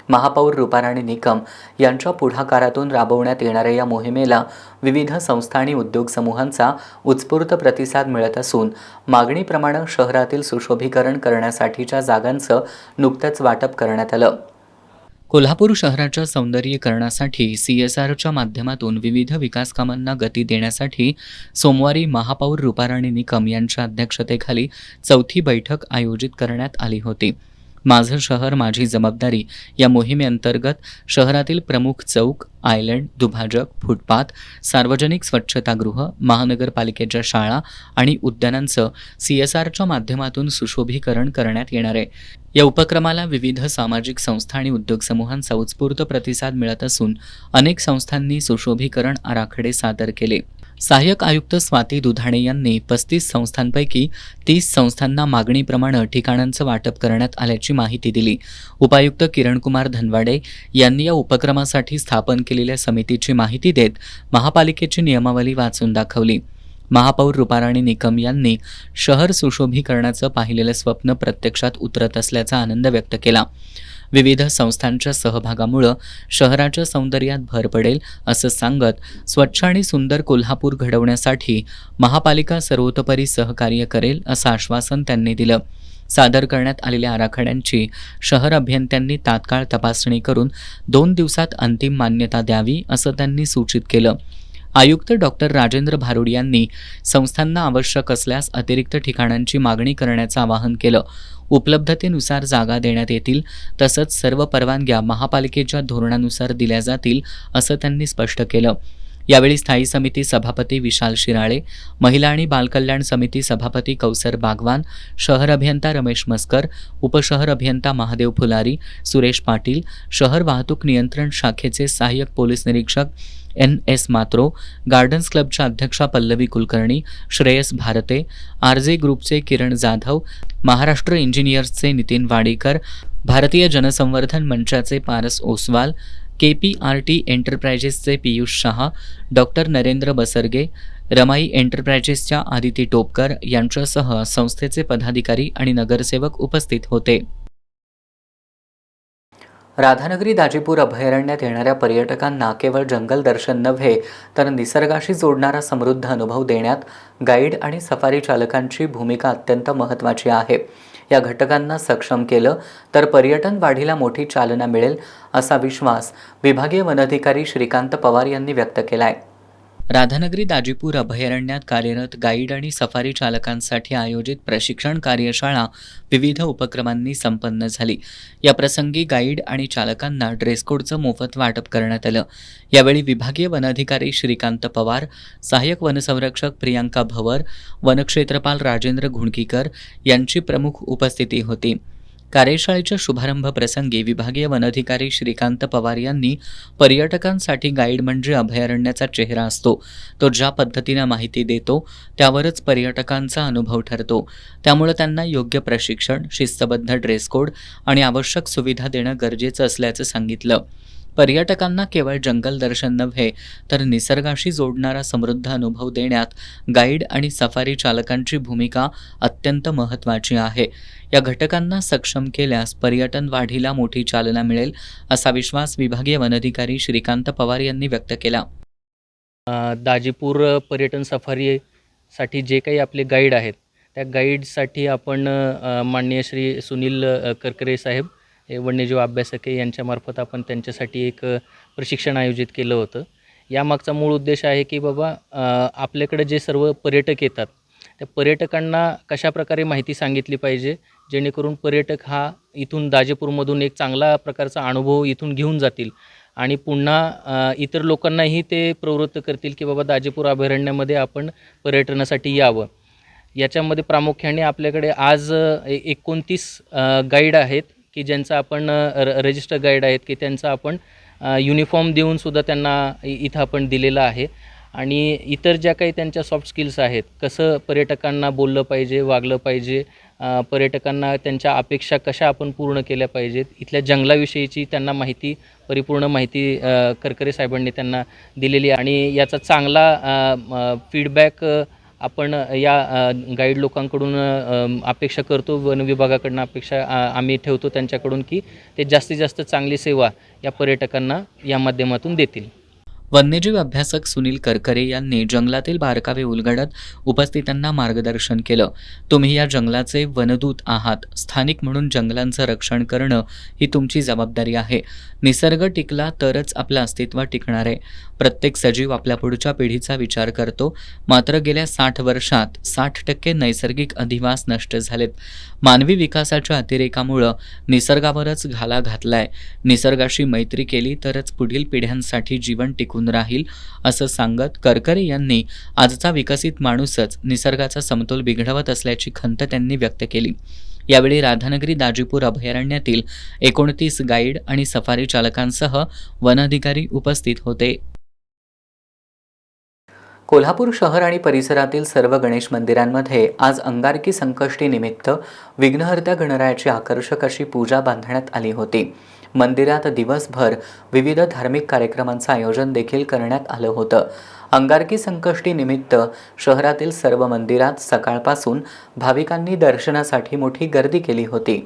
महापौर रुपाराणी निकम यांच्या पुढाकारातून राबवण्यात येणाऱ्या या मोहिमेला विविध संस्था आणि उद्योग समूहांचा उत्स्फूर्त प्रतिसाद मिळत असून मागणीप्रमाणे शहरातील सुशोभीकरण करण्यासाठीच्या जागांचं नुकतंच वाटप करण्यात आलं. कोल्हापूर शहराच्या सौंदर्यीकरणासाठी CSRच्या माध्यमातून विविध विकास कामांना गती देण्यासाठी सोमवारी महापौर रुपाराणी निकम यांच्या अध्यक्षतेखाली 4थी बैठक आयोजित करण्यात आली होती. माझं शहर माझी जबाबदारी या मोहिमेअंतर्गत शहरातील प्रमुख चौक, आयलँड, दुभाजक, फुटपाथ, सार्वजनिक स्वच्छतागृह, महानगरपालिकेच्या शाळा आणि उद्यानांचं CSRच्या माध्यमातून सुशोभीकरण करण्यात येणार आहे. या उपक्रमाला विविध सामाजिक संस्था आणि उद्योग समूहांचा उत्स्फूर्त प्रतिसाद मिळत असून अनेक संस्थांनी सुशोभीकरण आराखडे सादर केले. सहाय्यक आयुक्त स्वाती दुधाणे यांनी 35 संस्थांपैकी 30 संस्थांना मागणीप्रमाणे ठिकाणांचं वाटप करण्यात आल्याची माहिती दिली. उपायुक्त किरणकुमार धनवाडे यांनी या उपक्रमासाठी स्थापन केलेल्या समितीची माहिती देत महापालिकेची नियमावली वाचून दाखवली. महापौर रुपाराणी निकम यांनी शहर सुशोभीकरणाचं पाहिलेलं स्वप्न प्रत्यक्षात उतरत असल्याचा आनंद व्यक्त केला. विविध संस्थांच्या सहभागामुळं शहराच्या सौंदर्यात भर पडेल असं सांगत स्वच्छ आणि सुंदर कोल्हापूर घडवण्यासाठी महापालिका सर्वतोपरी सहकार्य करेल असं आश्वासन त्यांनी दिलं. सादर करण्यात आलेल्या आराखड्यांची शहर अभियंत्यांनी तात्काळ तपासणी करून 2 दिवसात अंतिम मान्यता द्यावी असं त्यांनी सूचित केलं. आयुक्त डॉक्टर राजेंद्र भारुड यांनी संस्थांना आवश्यक असल्यास अतिरिक्त ठिकाणांची मागणी करण्याचं आवाहन केलं. उपलब्धतेनुसार जागा देण्यात येतील तसंच सर्व परवानग्या महापालिकेच्या धोरणानुसार दिल्या जातील असं त्यांनी स्पष्ट केलं. यावेळी स्थायी समिती सभापती विशाल शिराळे, महिला आणि बालकल्याण समिती सभापती कौसर बागवान, शहर अभियंता रमेश मस्कर, उपशहर अभियंता महादेव फुलारी, सुरेश पाटील, शहर वाहतूक नियंत्रण शाखेचे सहाय्यक पोलीस निरीक्षक NS मात्रो, गार्डन्स क्लबच्या अध्यक्षा पल्लवी कुलकर्णी, श्रेयस भारते, RJ ग्रुपचे किरण जाधव, महाराष्ट्र इंजिनियर्सचे नितीन वाडेकर, भारतीय जनसंवर्धन मंचाचे पारस ओसवाल, KPRT एंटरप्राइजेसचे पियुष शहा, डॉक्टर नरेंद्र बसरगे, रमाई एंटरप्राइजेसच्या आदिती टोपकर यांच्यासह संस्थेचे पदाधिकारी आणि नगरसेवक उपस्थित होते. राधानगरी दाजीपूर अभयारण्यात येणाऱ्या पर्यटकांना केवळ जंगल दर्शन नव्हे तर निसर्गाशी जोडणारा समृद्ध अनुभव देण्यात गाईड आणि सफारी चालकांची भूमिका अत्यंत महत्त्वाची आहे. या घटकांना सक्षम केलं तर पर्यटन वाढीला मोठी चालना मिळेल असा विश्वास विभागीय वनाधिकारी श्रीकांत पवार यांनी व्यक्त केला आहे. राधानगरी दाजीपूर अभयारण्यात कार्यरत गाईड आणि सफारी चालकांसाठी आयोजित प्रशिक्षण कार्यशाळा विविध उपक्रमांनी संपन्न झाली. या प्रसंगी गाईड आणि चालकांना ड्रेस कोडचं मोफत वाटप करण्यात आलं. यावेळी विभागीय वनाधिकारी श्रीकांत पवार, सहाय्यक वनसंरक्षक प्रियांका भवर, वनक्षेत्रपाल राजेंद्र घुणकीकर यांची प्रमुख उपस्थिती होती. कार्यशाळेच्या शुभारंभ प्रसंगी विभागीय वनाधिकारी श्रीकांत पवार यांनी पर्यटकांसाठी गाईड म्हणजे अभयारण्याचा चेहरा असतो. तो ज्या पद्धतीनं माहिती देतो त्यावरच पर्यटकांचा अनुभव ठरतो. त्यामुळे त्यांना योग्य प्रशिक्षण, शिस्तबद्ध ड्रेस कोड आणि आवश्यक सुविधा देणं गरजेचं असल्याचं सांगितलं. पर्यटकांना केवळ जंगल दर्शन नव्हे तर निसर्गाशी जोडणारा समृद्ध अनुभव देण्यात गाईड आणि सफारी चालकांची भूमिका अत्यंत महत्त्वाची आहे. या घटकांना सक्षम केल्यास पर्यटन वाढीला मोठी चालना मिळेल असा विश्वास विभागीय वनाधिकारी श्रीकांत पवार यांनी व्यक्त केला. दाजीपूर पर्यटन सफारीसाठी जे काही आपले गाईड आहेत त्या गाईडसाठी आपण माननीय श्री सुनील करकरे साहेब हे वन्यजीव अभ्यासक आहे यांच्यामार्फत आपण त्यांच्यासाठी एक प्रशिक्षण आयोजित केलं होतं. यामागचा मूळ उद्देश आहे की बाबा आपल्याकडे जे सर्व पर्यटक येतात त्या पर्यटकांना कशाप्रकारे माहिती सांगितली पाहिजे जेणेकरून पर्यटक हा इथून दाजेपूरमधून एक चांगला प्रकारचा अनुभव इथून घेऊन जातील आणि पुन्हा इतर लोकांनाही ते प्रवृत्त करतील की बाबा दाजेपूर अभयारण्यामध्ये आपण पर्यटनासाठी यावं. याच्यामध्ये प्रामुख्याने आपल्याकडे आज 29 गाईड आहेत की ज्यांचा आपण रजिस्टर गाईड आहेत की त्यांचा आपण युनिफॉर्म देऊनसुद्धा त्यांना इथं आपण दिलेलं आहे. आणि इतर ज्या काही त्यांच्या सॉफ्ट स्किल्स आहेत, कसं पर्यटकांना बोललं पाहिजे, वागलं पाहिजे, पर्यटकांना त्यांच्या अपेक्षा कशा आपण पूर्ण केल्या पाहिजेत, इथल्या जंगलाविषयीची त्यांना माहिती, परिपूर्ण माहिती करकरे साहेबांनी त्यांना दिलेली आहे. आणि याचा चांगला फीडबॅक आपण या गाईड लोकांकडून अपेक्षा करतो. वन विभागाकडून अपेक्षा आम्ही ठेवतो त्यांच्याकडून की ते जास्तीत जास्त चांगली सेवा या पर्यटकांना या माध्यमातून देतील. वन्यजीव अभ्यासक सुनील करकरे यांनी जंगलातील बारकावे उलगडत उपस्थितांना मार्गदर्शन केलं. तुम्ही या जंगलाचे वनदूत आहात. स्थानिक म्हणून जंगलांचं रक्षण करणं ही तुमची जबाबदारी आहे. निसर्ग टिकला तरच आपलं अस्तित्व टिकणार आहे. प्रत्येक सजीव आपल्या पुढच्या पिढीचा विचार करतो. मात्र गेल्या 60 वर्षात 60% नैसर्गिक अधिवास नष्ट झालेत. मानवी विकासाच्या अतिरेकामुळं निसर्गावरच घाला घातलाय. निसर्गाशी मैत्री केली तरच पुढील पिढ्यांसाठी जीवन टिकून राहील असं सांगत करकरे यांनी आजचा विकसित माणूसच निसर्गाचा समतोल बिघडवत असल्याची खंत त्यांनी व्यक्त केली. यावेळी राधानगरी दाजीपूर अभयारण्यातील 29 गाईड आणि सफारी चालकांसह वन अधिकारी उपस्थित होते. कोल्हापूर शहर आणि परिसरातील सर्व गणेश मंदिरांमध्ये आज अंगारकी संकष्टी निमित्त विघ्नहर्त्या गणरायाची आकर्षक अशी पूजा बांधण्यात आली होती. मंदिरात दिवसभर विविध धार्मिक कार्यक्रमांचं आयोजन देखील करण्यात आलं होतं. अंगारकी संकष्टी निमित्त शहरातील सर्व मंदिरात सकाळपासून भाविकांनी दर्शनासाठी मोठी गर्दी केली होती.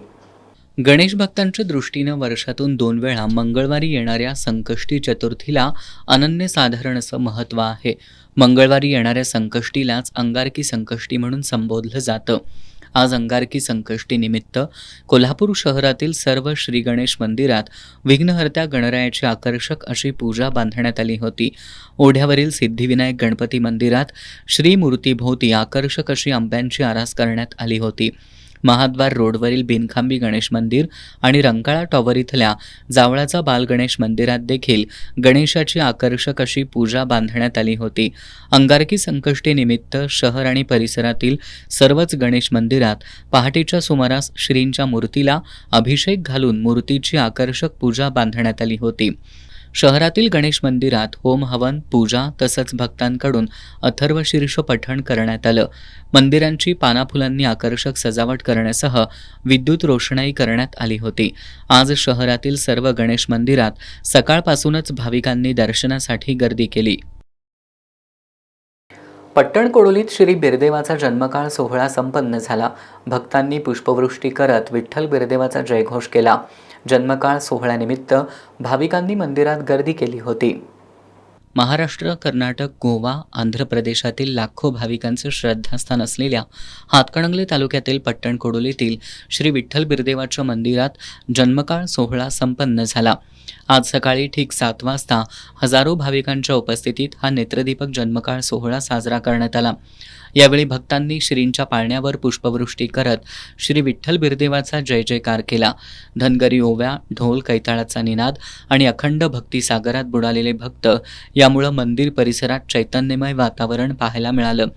गणेश भक्तांच्या दृष्टीनं वर्षातून 2 वेळा मंगळवारी येणाऱ्या संकष्टी चतुर्थीला अनन्यसाधारण असं महत्त्व आहे. मंगळवारी येणाऱ्या संकष्टीलाच अंगारकी संकष्टी म्हणून संबोधलं जातं. आज अंगारकी संकष्टी निमित्त कोल्हापूर शहरातील सर्व श्री गणेश मंदिरात विघ्नहर्त्या गणरायाची आकर्षक अशी पूजा बांधण्यात आली होती. ओढ्यावरील सिद्धिविनायक गणपती मंदिरात श्रीमूर्तीभोवती आकर्षक अशी आंब्यांची आरास करण्यात आली होती. महाद्वार रोडवरील बिनखांबी गणेश मंदिर आणि रंकाळा टॉवर इथल्या जावळाचा बालगणेश मंदिरात देखील गणेशाची आकर्षक अशी पूजा बांधण्यात आली होती. अंगारकी संकष्टी निमित्त शहर आणि परिसरातील सर्वच गणेश मंदिरात पहाटेच्या सुमारास श्रींच्या मूर्तीला अभिषेक घालून मूर्तीची आकर्षक पूजा बांधण्यात आली होती. शहरातील गणेश मंदिरात होम हवन, पूजा तसंच भक्तांकडून अथर्वशीर्ष पठण करण्यात आलं. मंदिरांची पानाफुलांनी आकर्षक सजावट करण्यासह विद्युत रोषणाई करण्यात आली होती. आज शहरातील सर्व गणेश मंदिरात सकाळपासूनच भाविकांनी दर्शनासाठी गर्दी केली. पट्टण कोडोलीत श्री बिरदेवाचा जन्मकाळ सोहळा संपन्न झाला. भक्तांनी पुष्पवृष्टी करत विठ्ठल बिरदेवाचा जयघोष केला. जन्मकाळ सोहळ्यानिमित्त भाविकांनी मंदिरात गर्दी केली होती. महाराष्ट्र, कर्नाटक, गोवा, आंध्र प्रदेशातील लाखो भाविकांचे श्रद्धास्थान असलेल्या हातकणंगले तालुक्यातील पट्टण कोडोलीतील श्री विठ्ठल बिरदेवाच्या मंदिरात जन्मकाळ सोहळा संपन्न झाला. आज सकाळी ठीक 7 वाजता हजारो भाविकांच्या उपस्थितीत हा नेत्रदीपक जन्मकाळ सोहळा साजरा करण्यात आला. यावेळी भक्तांनी श्रींच्या पाळण्यावर पुष्पवृष्टी करत श्री विठ्ठल बिरदेवाचा जय जयकार केला. धनगरी ओव्या, ढोल कैताळाचा निनाद आणि अखंड भक्तिसागरात बुडालेले भक्त यामुळं मंदिर परिसरात चैतन्यमय वातावरण पाहायला मिळालं.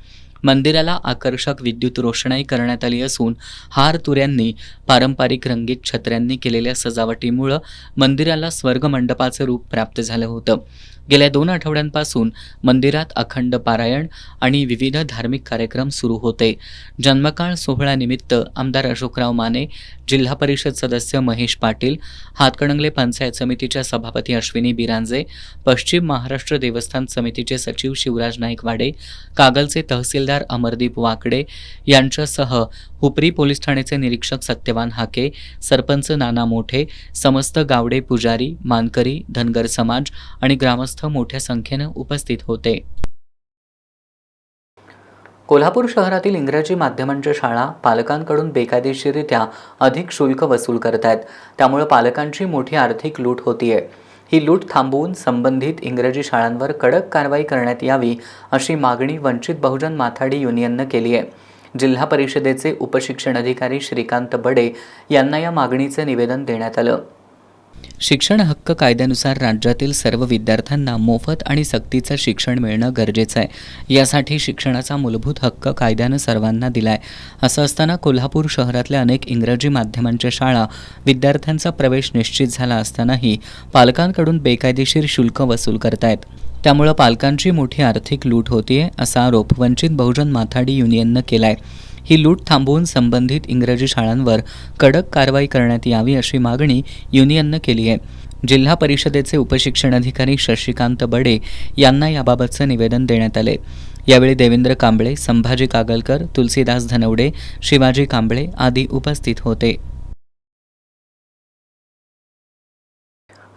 मंदिराला आकर्षक विद्युत रोषणाई करण्यात आली असून हार तुऱ्यांनी, पारंपरिक रंगीत छत्र्यांनी केलेल्या सजावटीमुळं मंदिराला स्वर्गमंडपाचं रूप प्राप्त झालं होतं. गेल्या 2 आठवड्यांपासून मंदिरात अखंड पारायण आणि विविध धार्मिक कार्यक्रम सुरू होते. जन्मकाळ सोहळ्यानिमित्त आमदार अशोकराव माने, जिल्हा परिषद सदस्य महेश पाटील, हातकणंगले पंचायत समितीच्या सभापती अश्विनी बिरांजे, पश्चिम महाराष्ट्र देवस्थान समितीचे सचिव शिवराज नाईकवाडे, कागलचे तहसीलदार अमरदीप वाकडे यांच्यासह हुपरी पोलीस ठाण्याचे निरीक्षक सत्यवान हाके, सरपंच नाना मोठे, समस्त गावडे पुजारी, मानकरी, धनगर समाज आणि ग्रामस्थ मोठ्या संख्येनं उपस्थित होते. कोल्हापूर शहरातील इंग्रजी माध्यमांच्या शाळा पालकांकडून बेकायदेशीररित्या अधिक शुल्क वसूल करत आहेत. त्यामुळे पालकांची मोठी आर्थिक लूट होतीये. ही लूट थांबवून संबंधित इंग्रजी शाळांवर कडक कारवाई करण्यात यावी अशी मागणी वंचित बहुजन माथाडी युनियननं केली आहे. जिल्हा परिषदेचे उपशिक्षण अधिकारी श्रीकांत बडे यांना या मागणीचे निवेदन देण्यात आलं. शिक्षण हक्क कायद्यानुसार राज्यातील सर्व विद्यार्थ्यांना मोफत आणि सक्तीचं शिक्षण मिळणं गरजेचं आहे. यासाठी शिक्षणाचा मूलभूत हक्क कायद्यानं सर्वांना दिलाय. असं असताना कोल्हापूर शहरातल्या अनेक इंग्रजी माध्यमांच्या शाळा विद्यार्थ्यांचा प्रवेश निश्चित झाला असतानाही पालकांकडून बेकायदेशीर शुल्क वसूल करतायत. त्यामुळं पालकांची मोठी आर्थिक लूट होतीये असा आरोप वंचित बहुजन माथाडी युनियननं केलाय. ही लूट थांबवून संबंधित इंग्रजी शाळांवर कडक कारवाई करण्यात यावी अशी मागणी युनियननं केली आहे. जिल्हा परिषदेचे उपशिक्षण अधिकारी शशिकांत बडे यांना याबाबतचं निवेदन देण्यात आले. यावेळी देवेंद्र कांबळे, संभाजी कागलकर, तुलसीदास धनवडे, शिवाजी कांबळे आदी उपस्थित होते.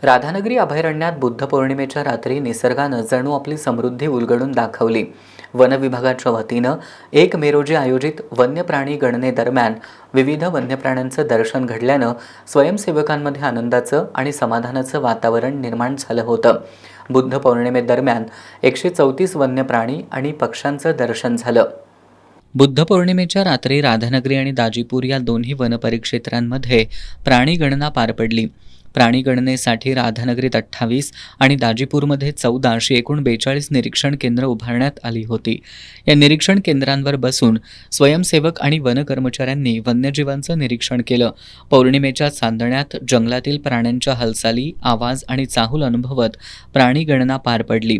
राधानगरी अभयारण्यात बुद्ध पौर्णिमेच्या रात्री निसर्गानं जणू आपली समृद्धी उलगडून दाखवली. वन विभागाच्या वतीनं 1 मे रोजी आयोजित वन्यप्राणी गणनेदरम्यान विविध वन्यप्राण्यांचं दर्शन घडल्यानं स्वयंसेवकांमध्ये आनंदाचं आणि समाधानाचं वातावरण निर्माण झालं होतं. बुद्ध पौर्णिमेदरम्यान 134 वन्यप्राणी आणि पक्ष्यांचं दर्शन झालं. बुद्ध पौर्णिमेच्या रात्री राधानगरी आणि दाजीपूर या दोन्ही वनपरिक्षेत्रांमध्ये प्राणीगणना पार पडली. प्राणीगणनेसाठी राधानगरीत 28 आणि दाजीपूरमध्ये 14 अशी एकूण 42 निरीक्षण केंद्र उभारण्यात आली होती. या निरीक्षण केंद्रांवर बसून स्वयंसेवक आणि वनकर्मचाऱ्यांनी वन्यजीवांचं निरीक्षण केलं. पौर्णिमेच्या चांदण्यात जंगलातील प्राण्यांच्या हालचाली, आवाज आणि चाहूल अनुभवत प्राणीगणना पार पडली.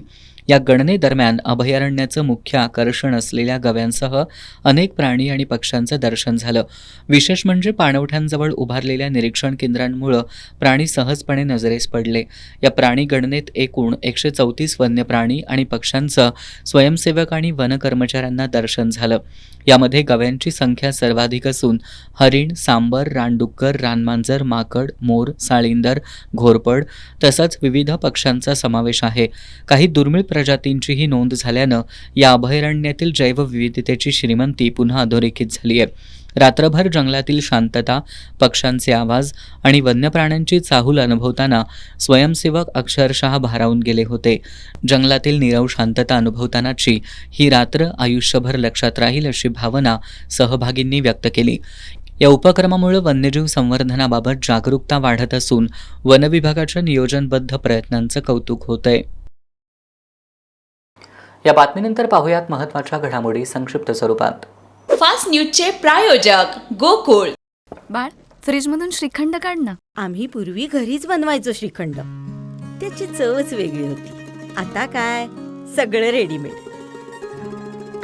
या गणनेदरम्यान अभयारण्याचं मुख्य आकर्षण असलेल्या गव्यांसह अनेक प्राणी आणि पक्ष्यांचं दर्शन झालं. विशेष म्हणजे पाणवठ्यांजवळ उभारलेल्या निरीक्षण केंद्रांमुळे प्राणी सहजपणे नजरेस पडले. या प्राणी गणनेत एकूण 134 वन्य प्राणी आणि पक्ष्यांचं स्वयंसेवक आणि वनकर्मचाऱ्यांना दर्शन झालं. यामध्ये गव्यांची संख्या सर्वाधिक असून हरिण, सांबर, रानडुक्कर, रानमांजर, माकड, मोर, साळींदर, घोरपड तसंच विविध पक्ष्यांचा समावेश आहे. काही दुर्मिळ प्रजातींचीही नोंद झाल्यानं या अभयारण्यातील जैवविविधतेची श्रीमंती पुन्हा अधोरेखित झाली आहे. रात्रभर जंगलातील शांतता, पक्ष्यांचे आवाज आणि वन्यप्राण्यांची चाहूल अनुभवताना स्वयंसेवक अक्षरशः भारावून गेले होते. जंगलातील नीरव शांतता अनुभवतानाची ही रात्र आयुष्यभर लक्षात राहील अशी भावना सहभागींनी व्यक्त केली. या उपक्रमामुळे वन्यजीव संवर्धनाबाबत जागरूकता वाढत असून वनविभागाच्या नियोजनबद्ध प्रयत्नांचं कौतुक होतंय. या बातमीनंतर पाहूयात महत्त्वाच्या घडामोडी संक्षिप्त स्वरूपात. फास्ट न्यूजचे प्रायोजक गोकुळ. बाळ, फ्रीजमधून श्रीखंड काढ ना. आम्ही पूर्वी घरीच बनवायचो श्रीखंड. त्याची चवच वेगळी होती. आता काय सगळं रेडीमेड.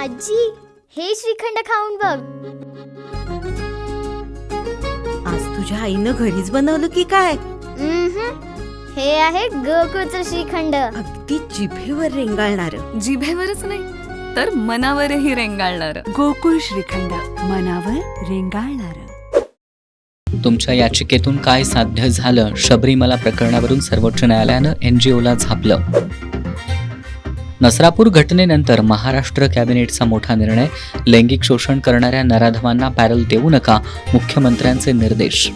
आजी, हे श्रीखंड खाऊन बघ. आज तुझ्या आईनं घरीच बनवलं की काय? हे आहे गोकुळचं श्रीखंड. अगदी जिभेवर रेंगाळणार. जिभेवरच नाही तर मनावरही रेंगाळणार. गोकुळ श्रीखंड, मनावर रेंगाळणार. तुमच्या याचिकेतून काय साध्य झालं? शबरीमला प्रकरणावरून सर्वोच्च न्यायालयानं NGOला झापलं. नसरापूर घटनेनंतर महाराष्ट्र कॅबिनेटचा मोठा निर्णय. लैंगिक शोषण करणाऱ्या नराधमांना पॅरल देऊ नका, मुख्यमंत्र्यांचे निर्देश.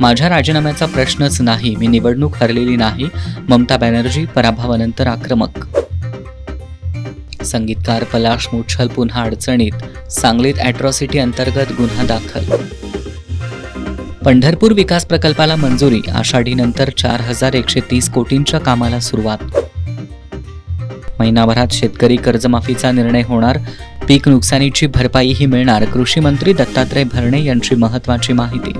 माझ्या राजीनाम्याचा प्रश्नच नाही, मी निवडणूक हरलेली नाही, ममता बॅनर्जी पराभवानंतर आक्रमक. संगीतकार पलाश मुच्छल पुन्हा अडचणीत. सांगलीत ॲट्रॉसिटी अंतर्गत गुन्हा दाखल. पंढरपूर विकास प्रकल्पाला मंजुरी. आषाढीनंतर 4130 कोटींच्या कामाला सुरुवात. महिनाभरात शेतकरी कर्जमाफीचा निर्णय होणार. पीक नुकसानीची भरपाईही मिळणार. कृषी मंत्री दत्तात्रय भरणे यांची महत्त्वाची माहिती.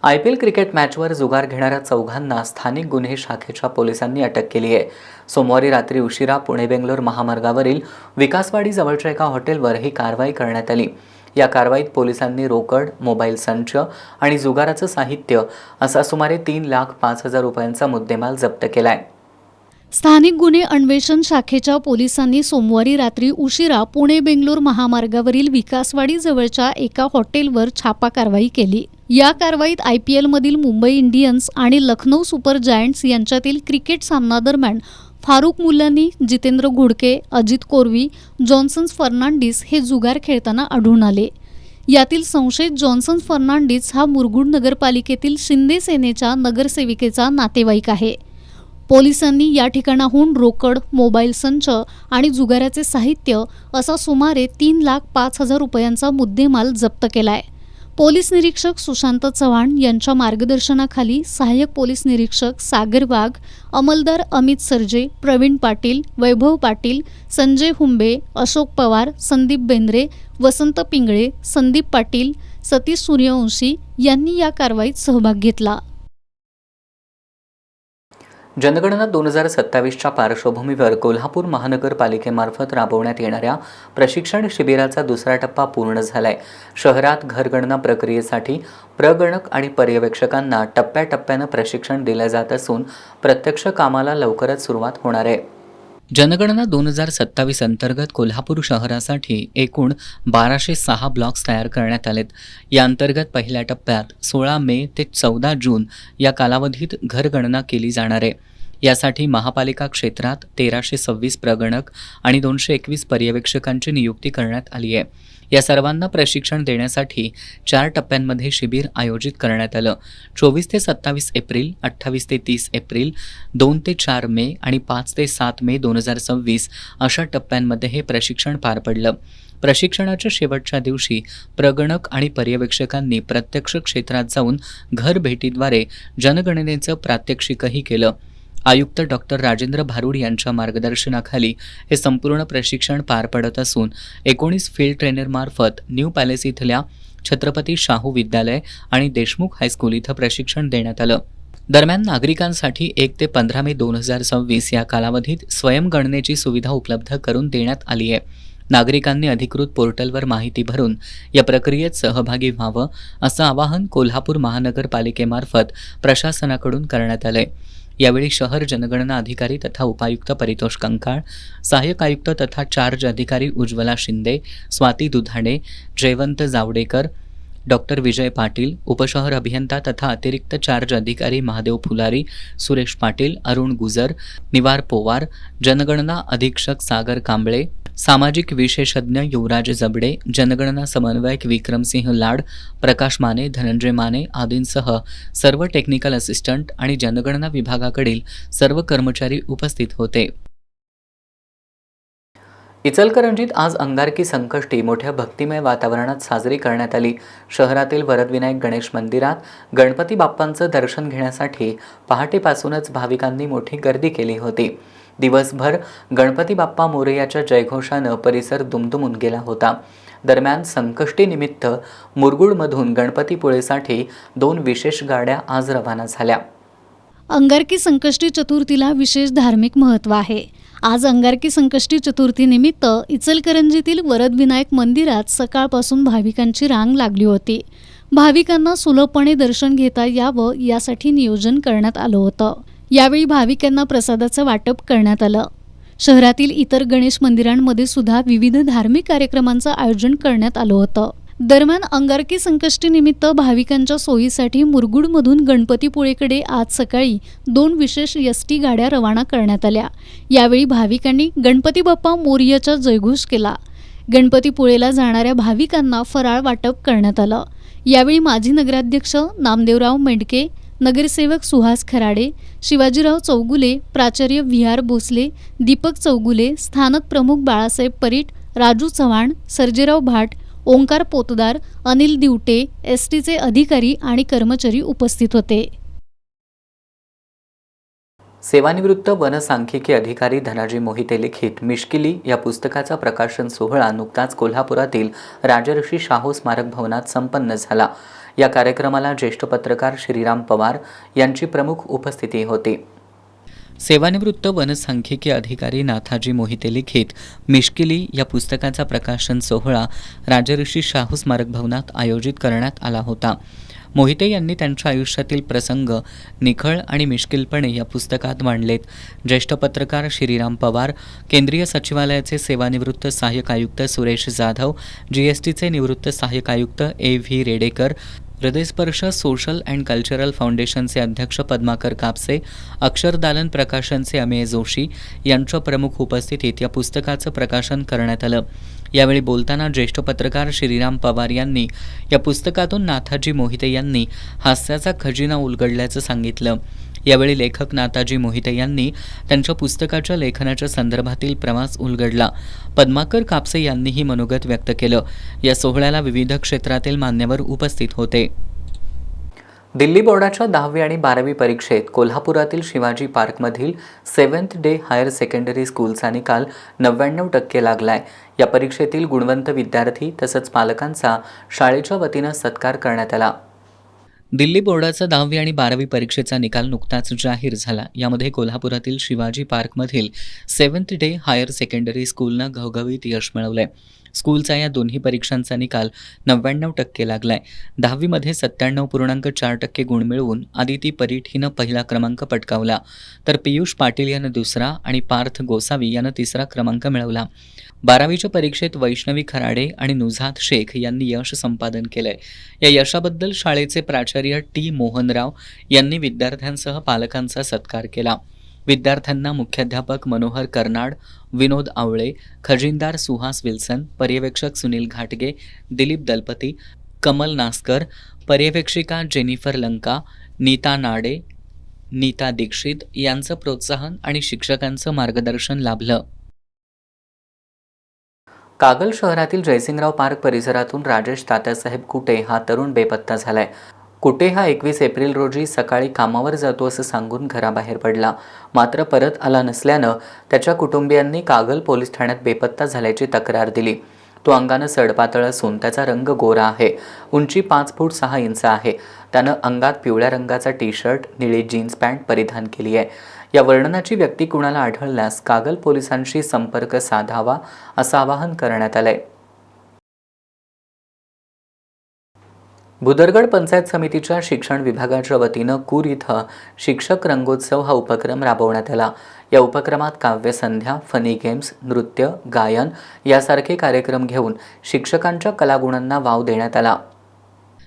IPL क्रिकेट मॅचवर जुगार घेणाऱ्या 4घांना स्थानिक गुन्हे शाखेच्या पोलिसांनी अटक केली आहे. सोमवारी रात्री उशिरा पुणे-बेंगलोर महामार्गावरील विकासवाडी जवळच्या एका हॉटेलवर ही कारवाई करण्यात आली. या कारवाईत पोलिसांनी रोकड, मोबाईल संच आणि जुगाराचं साहित्य असा सुमारे 3,05,000 रुपयांचा मुद्देमाल जप्त केलाय. स्थानिक गुन्हे अन्वेषण शाखेच्या पोलिसांनी सोमवारी रात्री उशिरा पुणे-बेंगलोर महामार्गावरील विकासवाडी जवळच्या एका हॉटेलवर छापा कारवाई केली. या कारवाईत IPL मधील मुंबई इंडियन्स आणि लखनौ सुपर जायंट्स यांच्यातील क्रिकेट सामना दरम्यान फारुख मुल्लानी, जितेंद्र घोडके, अजित कोरवी, जॉन्सन फर्नांडिस हे जुगार खेळताना आढळून आले. यातील संशयित जॉन्सन फर्नांडिस हा मुरगुड नगरपालिकेतील शिंदे सेनेच्या नगरसेविकेचा नातेवाईक आहे. पोलिसांनी या ठिकाणाहून रोकड, मोबाईल संच आणि जुगाराचे साहित्य असा सुमारे 3,05,000 रुपयांचा मुद्देमाल जप्त केलाय. पोलीस निरीक्षक सुशांत चव्हाण यांच्या मार्गदर्शनाखाली सहाय्यक पोलीस निरीक्षक सागर वाघ, अंमलदार अमित सर्जे, प्रवीण पाटील, वैभव पाटील, संजय हुंबे, अशोक पवार, संदीप बेंद्रे, वसंत पिंगळे, संदीप पाटील, सतीश सूर्यवंशी यांनी या कारवाईत सहभाग घेतला. जनगणना 2027च्या पार्श्वभूमीवर कोल्हापूर महानगरपालिकेमार्फत राबवण्यात येणाऱ्या प्रशिक्षण शिबिराचा दुसरा टप्पा पूर्ण झालाय. शहरात घरगणना प्रक्रियेसाठी प्रगणक आणि पर्यवेक्षकांना टप्प्याटप्प्यानं प्रशिक्षण दिलं जात असून प्रत्यक्ष कामाला लवकरच सुरुवात होणार आहे. जनगणना 2027 अंतर्गत कोल्हापूर शहरासाठी एकूण 1206 ब्लॉक्स तयार करण्यात आलेत. या अंतर्गत पहिल्या टप्प्यात 16 मे ते 14 जून या कालावधीत घरगणना केली जाणार आहे. यासाठी महापालिका क्षेत्रात 1326 प्रगणक आणि 221 पर्यवेक्षकांची नियुक्ती करण्यात आली आहे. या सर्वांना प्रशिक्षण देण्यासाठी 4 टप्प्यांमध्ये शिबिर आयोजित करण्यात आलं. 24 ते 27 एप्रिल, 28 ते 30 एप्रिल, 2 ते 4 मे आणि 5 ते 7 मे 2026 अशा टप्प्यांमध्ये हे प्रशिक्षण पार पडलं. प्रशिक्षणाच्या शेवटच्या दिवशी प्रगणक आणि पर्यवेक्षकांनी प्रत्यक्ष क्षेत्रात जाऊन घरभेटीद्वारे जनगणनेचं प्रात्यक्षिकही केलं. आयुक्त डॉक्टर राजेंद्र भारुड यांच्या मार्गदर्शनाखाली हे संपूर्ण प्रशिक्षण पार पडत असून 19 फील्ड ट्रेनरमार्फत न्यू पॅलेस इथल्या छत्रपती शाहू विद्यालय आणि देशमुख हायस्कूल इथं प्रशिक्षण देण्यात आलं. दरम्यान नागरिकांसाठी 1 ते 15 मे 2026 या कालावधीत स्वयंगणनेची सुविधा उपलब्ध करून देण्यात आली आहे. नागरिकांनी अधिकृत पोर्टलवर माहिती भरून या प्रक्रियेत सहभागी व्हावं असं आवाहन कोल्हापूर महानगरपालिकेमार्फत प्रशासनाकडून करण्यात आलंय. यावेळी शहर जनगणना अधिकारी तथा उपायुक्त परितोष कंकाळ, सहाय्यक आयुक्त तथा चार्ज अधिकारी उज्ज्वला शिंदे, स्वाती दुधाणे, जयवंत जावडेकर, डॉक्टर विजय पाटील, उपशहर अभियंता तथा अतिरिक्त चार्ज अधिकारी महादेव फुलारी, सुरेश पाटील, अरुण गुजर, निवार पोवार, जनगणना अधीक्षक सागर कांबळे, सामाजिक विशेषज्ञ युवराज जबडे, जनगणना समन्वयक विक्रमसिंह लाड, प्रकाश माने, धनंजय माने आदींसह सर्व टेक्निकल असिस्टंट आणि जनगणना विभागाकडील सर्व कर्मचारी उपस्थित होते. इचलकरंजीत आज अंगारकी संकष्टी मोठ्या भक्तिमय वातावरणात साजरी करण्यात आली. शहरातील वरदविनायक गणेश मंदिरात गणपती बाप्पांचं दर्शन घेण्यासाठी पहाटेपासूनच भाविकांनी मोठी गर्दी केली होती. दिवसभर गणपती बाप्पा मोरयाच्या जयघोषानं परिसर दुमदुमून गेला होता. दरम्यान संकष्टीनिमित्त मुरगुडमधून गणपतीपुळेसाठी 2 विशेष गाड्या आज रवाना झाल्या. अंगारकी संकष्टी चतुर्थीला विशेष धार्मिक महत्त्व आहे. आज अंगारकी संकष्टी चतुर्थीनिमित्त इचलकरंजीतील वरदविनायक मंदिरात सकाळपासून भाविकांची रांग लागली होती. भाविकांना सुलभपणे दर्शन घेता यावं यासाठी नियोजन करण्यात आलं होतं. यावेळी भाविकांना प्रसादाचं वाटप करण्यात आलं. शहरातील इतर गणेश मंदिरांमध्ये सुद्धा विविध धार्मिक कार्यक्रमांचं आयोजन करण्यात आलं होतं. दरम्यान अंगारकी संकष्टीनिमित्त भाविकांच्या सोयीसाठी मुरगुडमधून गणपतीपुळेकडे आज सकाळी 2 विशेष एसटी गाड्या रवाना करण्यात आल्या. यावेळी भाविकांनी गणपती बाप्पा मोरयाचा जयघोष केला. गणपतीपुळेला जाणाऱ्या भाविकांना फराळ वाटप करण्यात आलं. यावेळी माजी नगराध्यक्ष नामदेवराव मेंढके, नगरसेवक सुहास खराडे, शिवाजीराव चौगुले, प्राचार्य व्ही.आर. भोसले, दीपक चौगुले, स्थानक प्रमुख बाळासाहेब परीट, राजू चव्हाण, सर्जेराव भाट, ओंकार पोतदार, अनिल दिवटे, एसटीचे अधिकारी आणि कर्मचारी उपस्थित होते. सेवानिवृत्त वनसांख्यिकी अधिकारी धनाजी मोहिते लिखित मिश्किली या पुस्तकाचा प्रकाशन सोहळा नुकताच कोल्हापुरातील राजर्षी शाहू स्मारक भवनात संपन्न झाला. या कार्यक्रमाला ज्येष्ठ पत्रकार श्रीराम पवार यांची प्रमुख उपस्थिती होती. सेवानिवृत्त वनसांख्यिकी अधिकारी नाथाजी मोहिते लिखित मिश्किली या पुस्तकाचा प्रकाशन सोहळा राजर्षी शाहू स्मारक भवनात आयोजित करण्यात आला होता. मोहिते यांनी त्यांच्या आयुष्यातील प्रसंग निखळ आणि मिश्किलपणे या पुस्तकात मांडलेत. ज्येष्ठ पत्रकार श्रीराम पवार, केंद्रीय सचिवालयाचे सेवानिवृत्त सहाय्यक आयुक्त सुरेश जाधव, जीएसटीचे निवृत्त सहाय्यक आयुक्त ए.व्ही. रेडेकर, हृदयस्पर्श सोशल अँड कल्चरल फाउंडेशनचे अध्यक्ष पद्माकर कापसे, अक्षरदालन प्रकाशनचे अमेय जोशी यांच्या प्रमुख उपस्थितीत या पुस्तकाचं प्रकाशन करण्यात आलं. यावेळी बोलताना ज्येष्ठ पत्रकार श्रीराम पवार यांनी या पुस्तकातून नाथाजी मोहिते यांनी हास्याचा खजिना उलगडल्याचं सांगितलं. यावेळी लेखक नाथाजी मोहिते यांनी त्यांच्या पुस्तकाच्या लेखनाच्या संदर्भातील प्रवास उलगडला. पद्माकर कापसे यांनीही मनोगत व्यक्त केलं. या सोहळ्याला विविध क्षेत्रातील मान्यवर उपस्थित होते. दिल्ली बोर्डाच्या 10वी आणि 12वी परीक्षेत कोल्हापुरातील शिवाजी पार्कमधील 7th डे हायर सेकंडरी स्कूलचा निकाल 99% लागलाय. या परीक्षेतील गुणवंत विद्यार्थी तसंच पालकांचा शाळेच्या वतीनं सत्कार करण्यात आला. दिल्ली बोर्डाचा 10वी आणि 12वी परीक्षेचा निकाल नुकताच जाहीर झाला. यामध्ये कोल्हापुरातील शिवाजी पार्कमधील 7th डे हायर सेकंडरी स्कूलनं घवघवीत यश मिळवलंय. स्कूलचा या दोन्ही परीक्षांचा निकाल 99% लागलाय. 10वीमध्ये 97.4% गुण मिळवून आदिती परीठ हिनं पहिला क्रमांक पटकावला, तर पियुष पाटील यानं दुसरा आणि पार्थ गोसावी यानं तिसरा क्रमांक मिळवला. 12वीच्या परीक्षेत वैष्णवी खराडे आणि नुझात शेख यांनी यश संपादन केलंय. या यशाबद्दल शाळेचे प्राचार्य टी मोहनराव यांनी विद्यार्थ्यांसह पालकांचा सत्कार केला. विद्यार्थ्यांना मुख्याध्यापक मनोहर कर्नाड, विनोद आवळे, खजिनदार सुहास विल्सन, पर्यवेक्षक सुनील घाटगे, दिलीप दलपती, कमल नास्कर, पर्यवेक्षिका जेनिफर लंका, नीता नाडे, नीता दीक्षित यांचं प्रोत्साहन आणि शिक्षकांचं मार्गदर्शन लाभलं. कागल शहरातील जयसिंगराव पार्क परिसरातून राजेश तात्यासाहेब कुटे हा तरुण बेपत्ता झालाय. कुटे हा 21 एप्रिल रोजी सकाळी कामावर जातो असं सांगून घराबाहेर पडला, मात्र परत आला नसल्यानं त्याच्या कुटुंबियांनी कागल पोलीस ठाण्यात बेपत्ता झाल्याची तक्रार दिली. तो अंगानं सडपातळ असून त्याचा रंग गोरा आहे. उंची 5 फूट 6 इंच आहे. त्यानं अंगात पिवळ्या रंगाचा टी-शर्ट, निळी जीन्स पॅन्ट परिधान केली आहे. या वर्णनाची व्यक्ती कुणाला आढळल्यास कागल पोलिसांशी संपर्क साधावा असं आवाहन करण्यात आलंय. भुदरगड पंचायत समितीच्या शिक्षण विभागाच्या वतीनं कूर इथं शिक्षक रंगोत्सव हा उपक्रम राबवण्यात आला. या उपक्रमात काव्यसंध्या, फनी गेम्स, नृत्य, गायन यासारखे कार्यक्रम घेऊन शिक्षकांच्या कलागुणांना वाव देण्यात आला.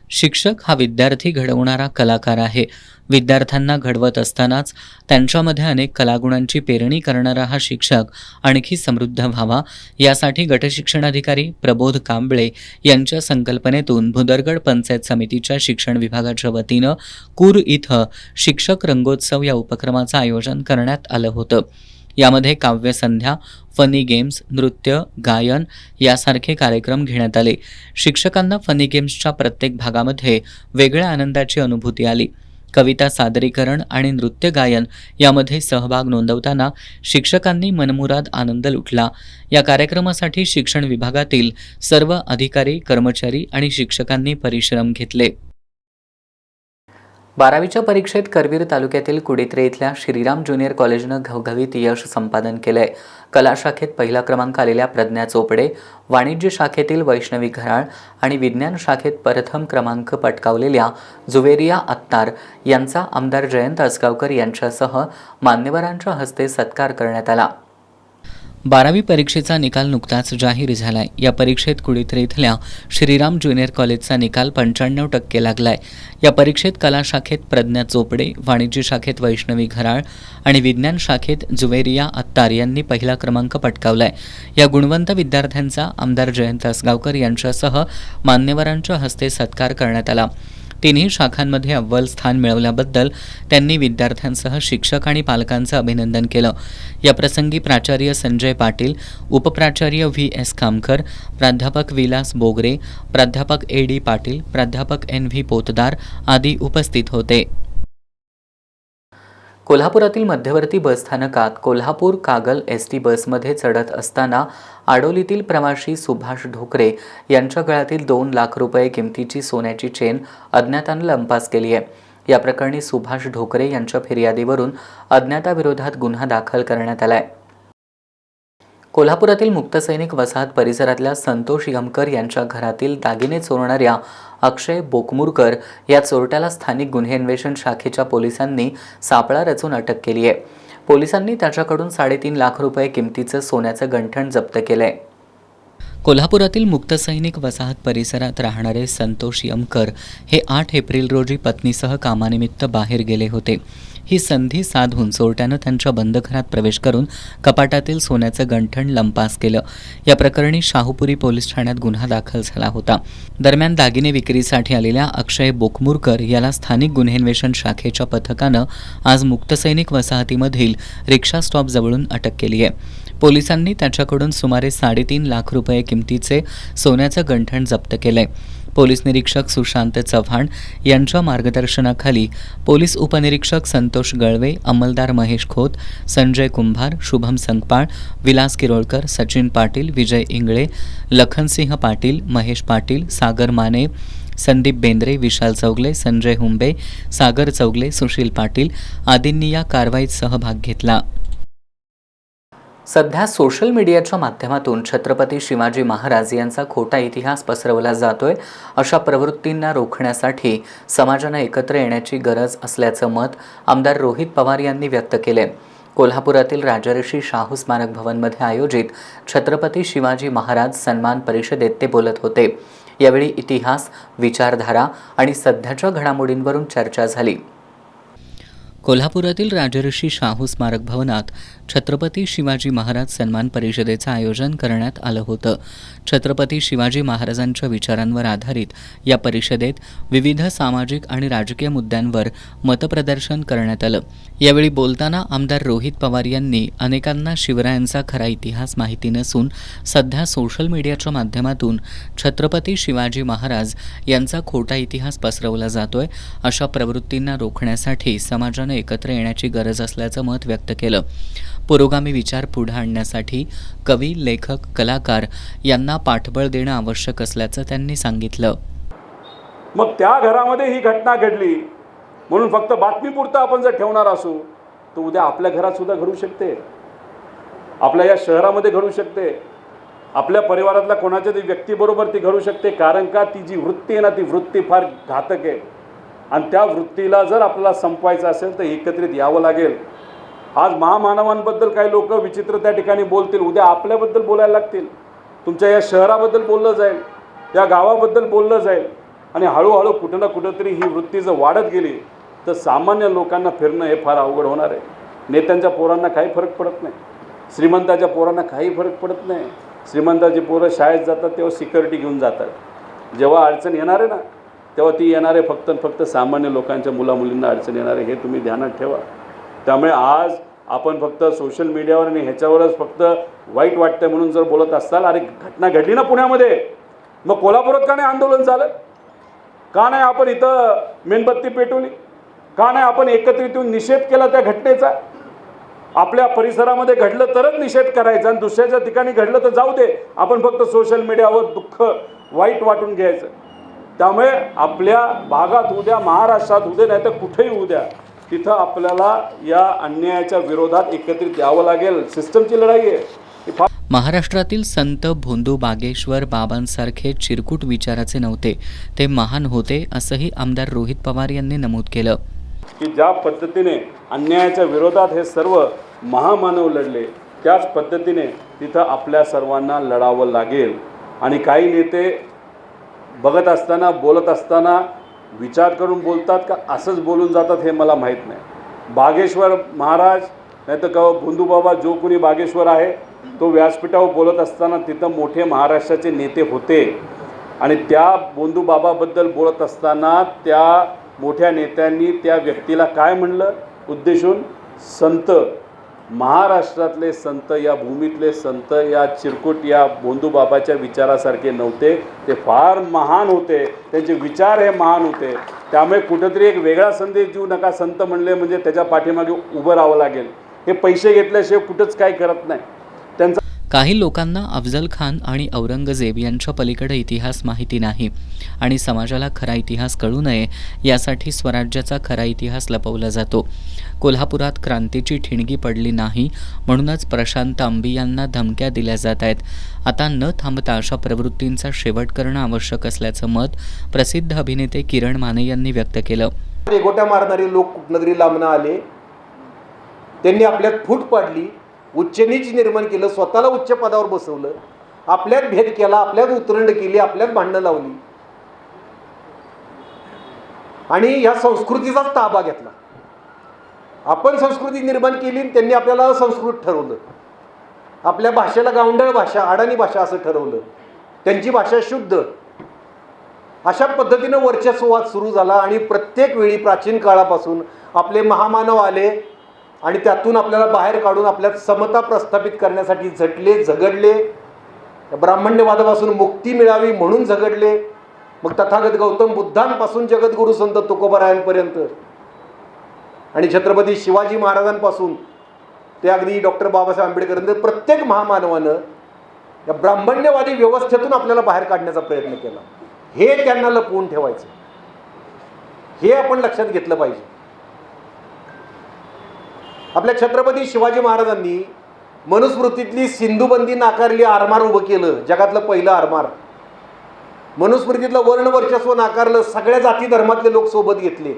शिक्षक हा विद्यार्थी घडवणारा कलाकार आहे. विद्यार्थ्यांना घडवत असतानाच त्यांच्यामध्ये अनेक कलागुणांची पेरणी करणारा हा शिक्षक आणखी समृद्ध व्हावा यासाठी गटशिक्षणाधिकारी प्रबोध कांबळे यांच्या संकल्पनेतून भुदरगड पंचायत समितीच्या शिक्षण विभागाच्या वतीनं कूर इथं शिक्षक रंगोत्सव या उपक्रमाचं आयोजन करण्यात आलं होतं. यामध्ये काव्यसंध्या, फनी गेम्स, नृत्य, गायन यासारखे कार्यक्रम घेण्यात आले. शिक्षकांना फनी गेम्सच्या प्रत्येक भागामध्ये वेगळ्या आनंदाची अनुभूती आली. कविता सादरीकरण आणि नृत्य गायन यामध्ये सहभाग नोंदवताना शिक्षकांनी मनमुराद आनंद लुटला. या कार्यक्रमासाठी शिक्षण विभागातील सर्व अधिकारी, कर्मचारी आणि शिक्षकांनी परिश्रम घेतले. 12वीच्या परीक्षेत करवीर तालुक्यातील कुडित्रे इथल्या श्रीराम ज्युनियर कॉलेजनं घवघवीत यश संपादन केलंय. कला शाखेत पहिला क्रमांक आलेल्या प्रज्ञा चोपडे, वाणिज्य शाखेतील वैष्णवी घराळ आणि विज्ञान शाखेत प्रथम क्रमांक पटकावलेल्या जुवेरिया अत्तार यांचा आमदार जयंत असगावकर यांच्यासह मान्यवरांच्या हस्ते सत्कार करण्यात आला. 12वी परीक्षेचा निकाल नुकताच जाहीर झालाय. या परीक्षेत कुडित्रे इथल्या श्रीराम ज्युनियर कॉलेजचा निकाल 95% लागलाय. या परीक्षेत कला शाखेत प्रज्ञा चोपडे, वाणिज्य शाखेत वैष्णवी घराळ आणि विज्ञान शाखेत जुवेरिया अत्तार यांनी पहिला क्रमांक पटकावलाय. या गुणवंत विद्यार्थ्यांचा आमदार जयंत असगावकर यांच्यासह मान्यवरांच्या हस्ते सत्कार करण्यात आला. तिन्ही शाखांमध्ये अव्वल स्थान मिळवल्याबद्दल त्यांनी विद्यार्थ्यांसह शिक्षक आणि पालकांचं अभिनंदन केलं. या प्रसंगी प्राचार्य संजय पाटील, उपप्राचार्य व्ही.एस. खामकर, प्राध्यापक विलास बोगरे, प्राध्यापक ए.डी. पाटील, प्राध्यापक एन.व्ही. पोतदार आदी उपस्थित होते. कोल्हापुरातील मध्यवर्ती बसस्थानकात कोल्हापूर कागल एसटी बसमध्ये चढत असताना आडोलीतील प्रवासी सुभाष ढोकरे यांच्या गळ्यातील 2 लाख रुपये किमतीची सोन्याची चेन अज्ञातांनी लंपास केली आहे. या प्रकरणी सुभाष ढोकरे यांच्या फिर्यादीवरून अज्ञाताविरोधात गुन्हा दाखल करण्यात आलाय. कोल्हापुरातील मुक्तसैनिक वसाहत परिसरातल्या संतोष यमकर यांच्या घरातील दागिने चोरणाऱ्या अक्षय बोकमुरकर या चोरट्याला स्थानिक गुन्हे अन्वेषण शाखेच्या पोलिसांनी सापळा रचून अटक केली आहे. पोलिसांनी त्याच्याकडून 3.5 लाख रुपये किमतीचं सोन्याचं गंठण जप्त केलंय. कोल्हापुरातील मुक्तसैनिक वसाहत परिसरात राहणारे संतोष यमकर हे 8 एप्रिल रोजी पत्नीसह कामानिमित्त बाहेर गेले होते. ही संधी साधून चोरट्यानं त्यांच्या बंद घरात प्रवेश करून कपाटातील सोन्याचं गंठण लंपास केलं. या प्रकरणी शाहूपुरी पोलीस ठाण्यात गुन्हा दाखल झाला होता. दरम्यान दागिने विक्रीसाठी आलेल्या अक्षय बोकमुरकर याला स्थानिक गुन्हेन्वेषण शाखेच्या पथकानं आज मुक्तसैनिक वसाहतीमधील रिक्षा स्टॉपजवळून अटक केली आहे. पोलिसांनी त्याच्याकडून सुमारे 3.5 लाख रुपये किमतीचे सोन्याचं गंठण जप्त केलंय. पोलीस निरीक्षक सुशांत चव्हाण यांच्या मार्गदर्शनाखाली पोलीस उपनिरीक्षक संतोष गळवे, अंमलदार महेश खोत, संजय कुंभार, शुभम संकपाळ, विलास किरोळकर, सचिन पाटील, विजय इंगळे, लखनसिंह पाटील, महेश पाटील, सागर माने, संदीप बेंद्रे, विशाल चौगले, संजय हुंबे, सागर चौगले, सुशील पाटील आदींनी या कारवाईत सहभाग घेतला. सध्या सोशल मीडियाच्या माध्यमातून छत्रपती शिवाजी महाराज यांचा खोटा इतिहास पसरवला जातोय. अशा प्रवृत्तींना रोखण्यासाठी समाजानं एकत्र येण्याची गरज असल्याचं मत आमदार रोहित पवार यांनी व्यक्त केलंय. कोल्हापुरातील राजर्षी शाहू स्मारक भवनमध्ये आयोजित छत्रपती शिवाजी महाराज सन्मान परिषदेत ते बोलत होते. यावेळी इतिहास, विचारधारा आणि सध्याच्या घडामोडींवरून चर्चा झाली. कोल्हापुरातील राजर्षी शाहू स्मारक भवनात छत्रपती शिवाजी महाराज सन्मान परिषदेचं आयोजन करण्यात आलं होतं. छत्रपती शिवाजी महाराजांच्या विचारांवर आधारित या परिषदेत विविध सामाजिक आणि राजकीय मुद्द्यांवर मतप्रदर्शन करण्यात आलं. यावेळी बोलताना आमदार रोहित पवार यांनी अनेकांना शिवरायांचा खरा इतिहास माहिती नसून सध्या सोशल मीडियाच्या माध्यमातून छत्रपती शिवाजी महाराज यांचा खोटा इतिहास पसरवला जातोय. अशा प्रवृत्तींना रोखण्यासाठी समाजाने एकत्र येण्याची गरज असल्याचं मत व्यक्त केलं. पुरोगामी विचार पुढे आणण्यासाठी कवी, लेखक, कलाकार यांना पाठबळ देणं आवश्यक असल्याचं त्यांनी सांगितलं. मग त्या घरामध्ये ही घटना घडली म्हणून फक्त बातमीपुरतं आपण जर ठेवणार असू तर उद्या आपल्या घरात सुद्धा घडू शकते, आपल्या या शहरामध्ये घडू शकते, आपल्या परिवारातल्या कोणाच्या तरी व्यक्तीबरोबर ती घडू शकते. कारण का ती जी वृत्ती आहे ना, ती वृत्ती फार घातक आहे आणि त्या वृत्तीला जर आपल्याला संपवायचं असेल तर एकत्रित यावं लागेल. आज महामानवांबद्दल काही लोक विचित्र त्या ठिकाणी बोलतील, उद्या आपल्याबद्दल बोलायला लागतील, तुमच्या या शहराबद्दल बोललं जाईल, त्या गावाबद्दल बोललं जाईल आणि हळूहळू कुठं ना कुठंतरी ही वृत्ती जर वाढत गेली तर सामान्य लोकांना फिरणं हे फार अवघड होणार आहे. नेत्यांच्या पोरांना काही फरक पडत नाही, श्रीमंताच्या पोरांना काही फरक पडत नाही. श्रीमंताची पोरं शाळेत जातात तेव्हा सिक्युरिटी घेऊन जातात, जेव्हा अडचण येणार आहे ना तेव्हा ती येणारे फक्त सामान्य लोकांच्या मुलामुलींना अडचण येणार आहे, हे तुम्ही ध्यानात ठेवा. त्यामुळे आज आपण फक्त सोशल मीडियावर आणि ह्याच्यावरच फक्त वाईट वाटतं म्हणून जर बोलत असाल, अरे घटना घडली ना पुण्यामध्ये, मग कोल्हापुरात का नाही आंदोलन झालं? का नाही आपण इथं मेणबत्ती पेटवली? का नाही आपण एकत्रित येऊन निषेध केला त्या घटनेचा? आपल्या परिसरामध्ये घडलं तरच निषेध करायचा आणि दुसऱ्याच्या ठिकाणी घडलं तर जाऊ दे, आपण फक्त सोशल मीडियावर दुःख वाईट वाटून घ्यायचं. त्यामुळे आपल्या भागात उद्या, महाराष्ट्रात उद्या, नाही तर कुठेही उद्या, तिथं आपल्याला या अन्यायाच्या विरोधात एकत्रित यावं लागेल. सिस्टमची लढाई आहे. महाराष्ट्रातील संत भोंदू बागेश्वर बाबांसारखे चिरकुट विचाराचे नव्हते, ते महान होते असंही आमदार रोहित पवार यांनी नमूद केलं. की ज्या पद्धतीने अन्यायाच्या विरोधात हे सर्व महामानव लढले, त्याच पद्धतीने तिथं आपल्या सर्वांना लढावं लागेल. आणि काही नेते बघत असताना, बोलत असताना विचार करून बोलतात का असंच बोलून जातात हे मला माहीत नाही. बागेश्वर महाराज नाही तर का भोंदूबाबा, जो कोणी बागेश्वर आहे तो व्यासपीठावर बोलत असताना तिथं मोठे महाराष्ट्राचे नेते होते आणि त्या भोंदूबाबाबद्दल बोलत असताना त्या मोठ्या नेत्यांनी त्या व्यक्तीला काय म्हणलं उद्देशून? संत, महाराष्ट्रातले संत, या भूमीतले संत या चिरकुट या भोंदूबाबाच्या विचारासारखे नव्हते, ते फार महान होते, त्यांचे विचार हे महान होते. त्यामुळे कुठंतरी एक वेगळा संदेश देऊ नका. संत म्हणले म्हणजे त्याच्या पाठीमागे उभं राहावं लागेल. हे पैसे घेतल्याशिवाय कुठंच काय करत नाही. त्यांचा काही लोकांना अफजल खान आणि औरंगजेब यांच्या पलीकडे इतिहास माहिती नाही आणि समाजाला खरा इतिहास कळू नये यासाठी स्वराज्याचा खरा इतिहास लपवला जातो. कोल्हापुरात क्रांतीची ठिणगी पडली नाही म्हणूनच प्रशांत अंबी यांना धमक्या दिल्या जात आहेत. आता न थांबता अशा प्रवृत्तींचा शेवट करणं आवश्यक असल्याचं मत प्रसिद्ध अभिनेते किरण माने यांनी व्यक्त केलं. गोट्या मारणारे लोक कुठनं तरी लांबणं आले, त्यांनी आपल्यात फूट पाडली, उच्च नीच निर्माण केलं, स्वतःला उच्च पदावर बसवलं आपल्यात भेद केला, आपल्यात उतरंड केली, आपल्यात भांडणं लावली आणि ह्या संस्कृतीचाच ताबा घेतला. आपण संस्कृती निर्माण केली, त्यांनी आपल्याला असंस्कृत ठरवलं. आपल्या भाषेला गावंढळ भाषा, अडाणी भाषा असं ठरवलं. त्यांची भाषा शुद्ध. अशा पद्धतीनं वर्चस्ववाद सुरू झाला आणि प्रत्येक वेळी प्राचीन काळापासून आपले महामानव आले आणि त्यातून आपल्याला बाहेर काढून आपल्यात समता प्रस्थापित करण्यासाठी झटले, झगडले. ब्राह्मण्यवादापासून मुक्ती मिळावी म्हणून झगडले. मग तथागत गौतम बुद्धांपासून जगद्गुरू संत तुकोबारायांपर्यंत आणि छत्रपती शिवाजी महाराजांपासून ते अगदी डॉक्टर बाबासाहेब आंबेडकरांपर्यंत प्रत्येक महामानवानं या ब्राह्मण्यवादी व्यवस्थेतून आपल्याला बाहेर काढण्याचा प्रयत्न केला. हे त्यांना लपवून ठेवायचं, हे आपण लक्षात घेतलं पाहिजे. आपल्या छत्रपती शिवाजी महाराजांनी मनुस्मृतीतली सिंधुबंदी नाकारली, आरमार उभं केलं, जगातलं पहिलं आरमार. मनुस्मृतीतलं वर्णवर्चस्व नाकारलं, सगळ्या जाती धर्मातले लोक सोबत घेतले.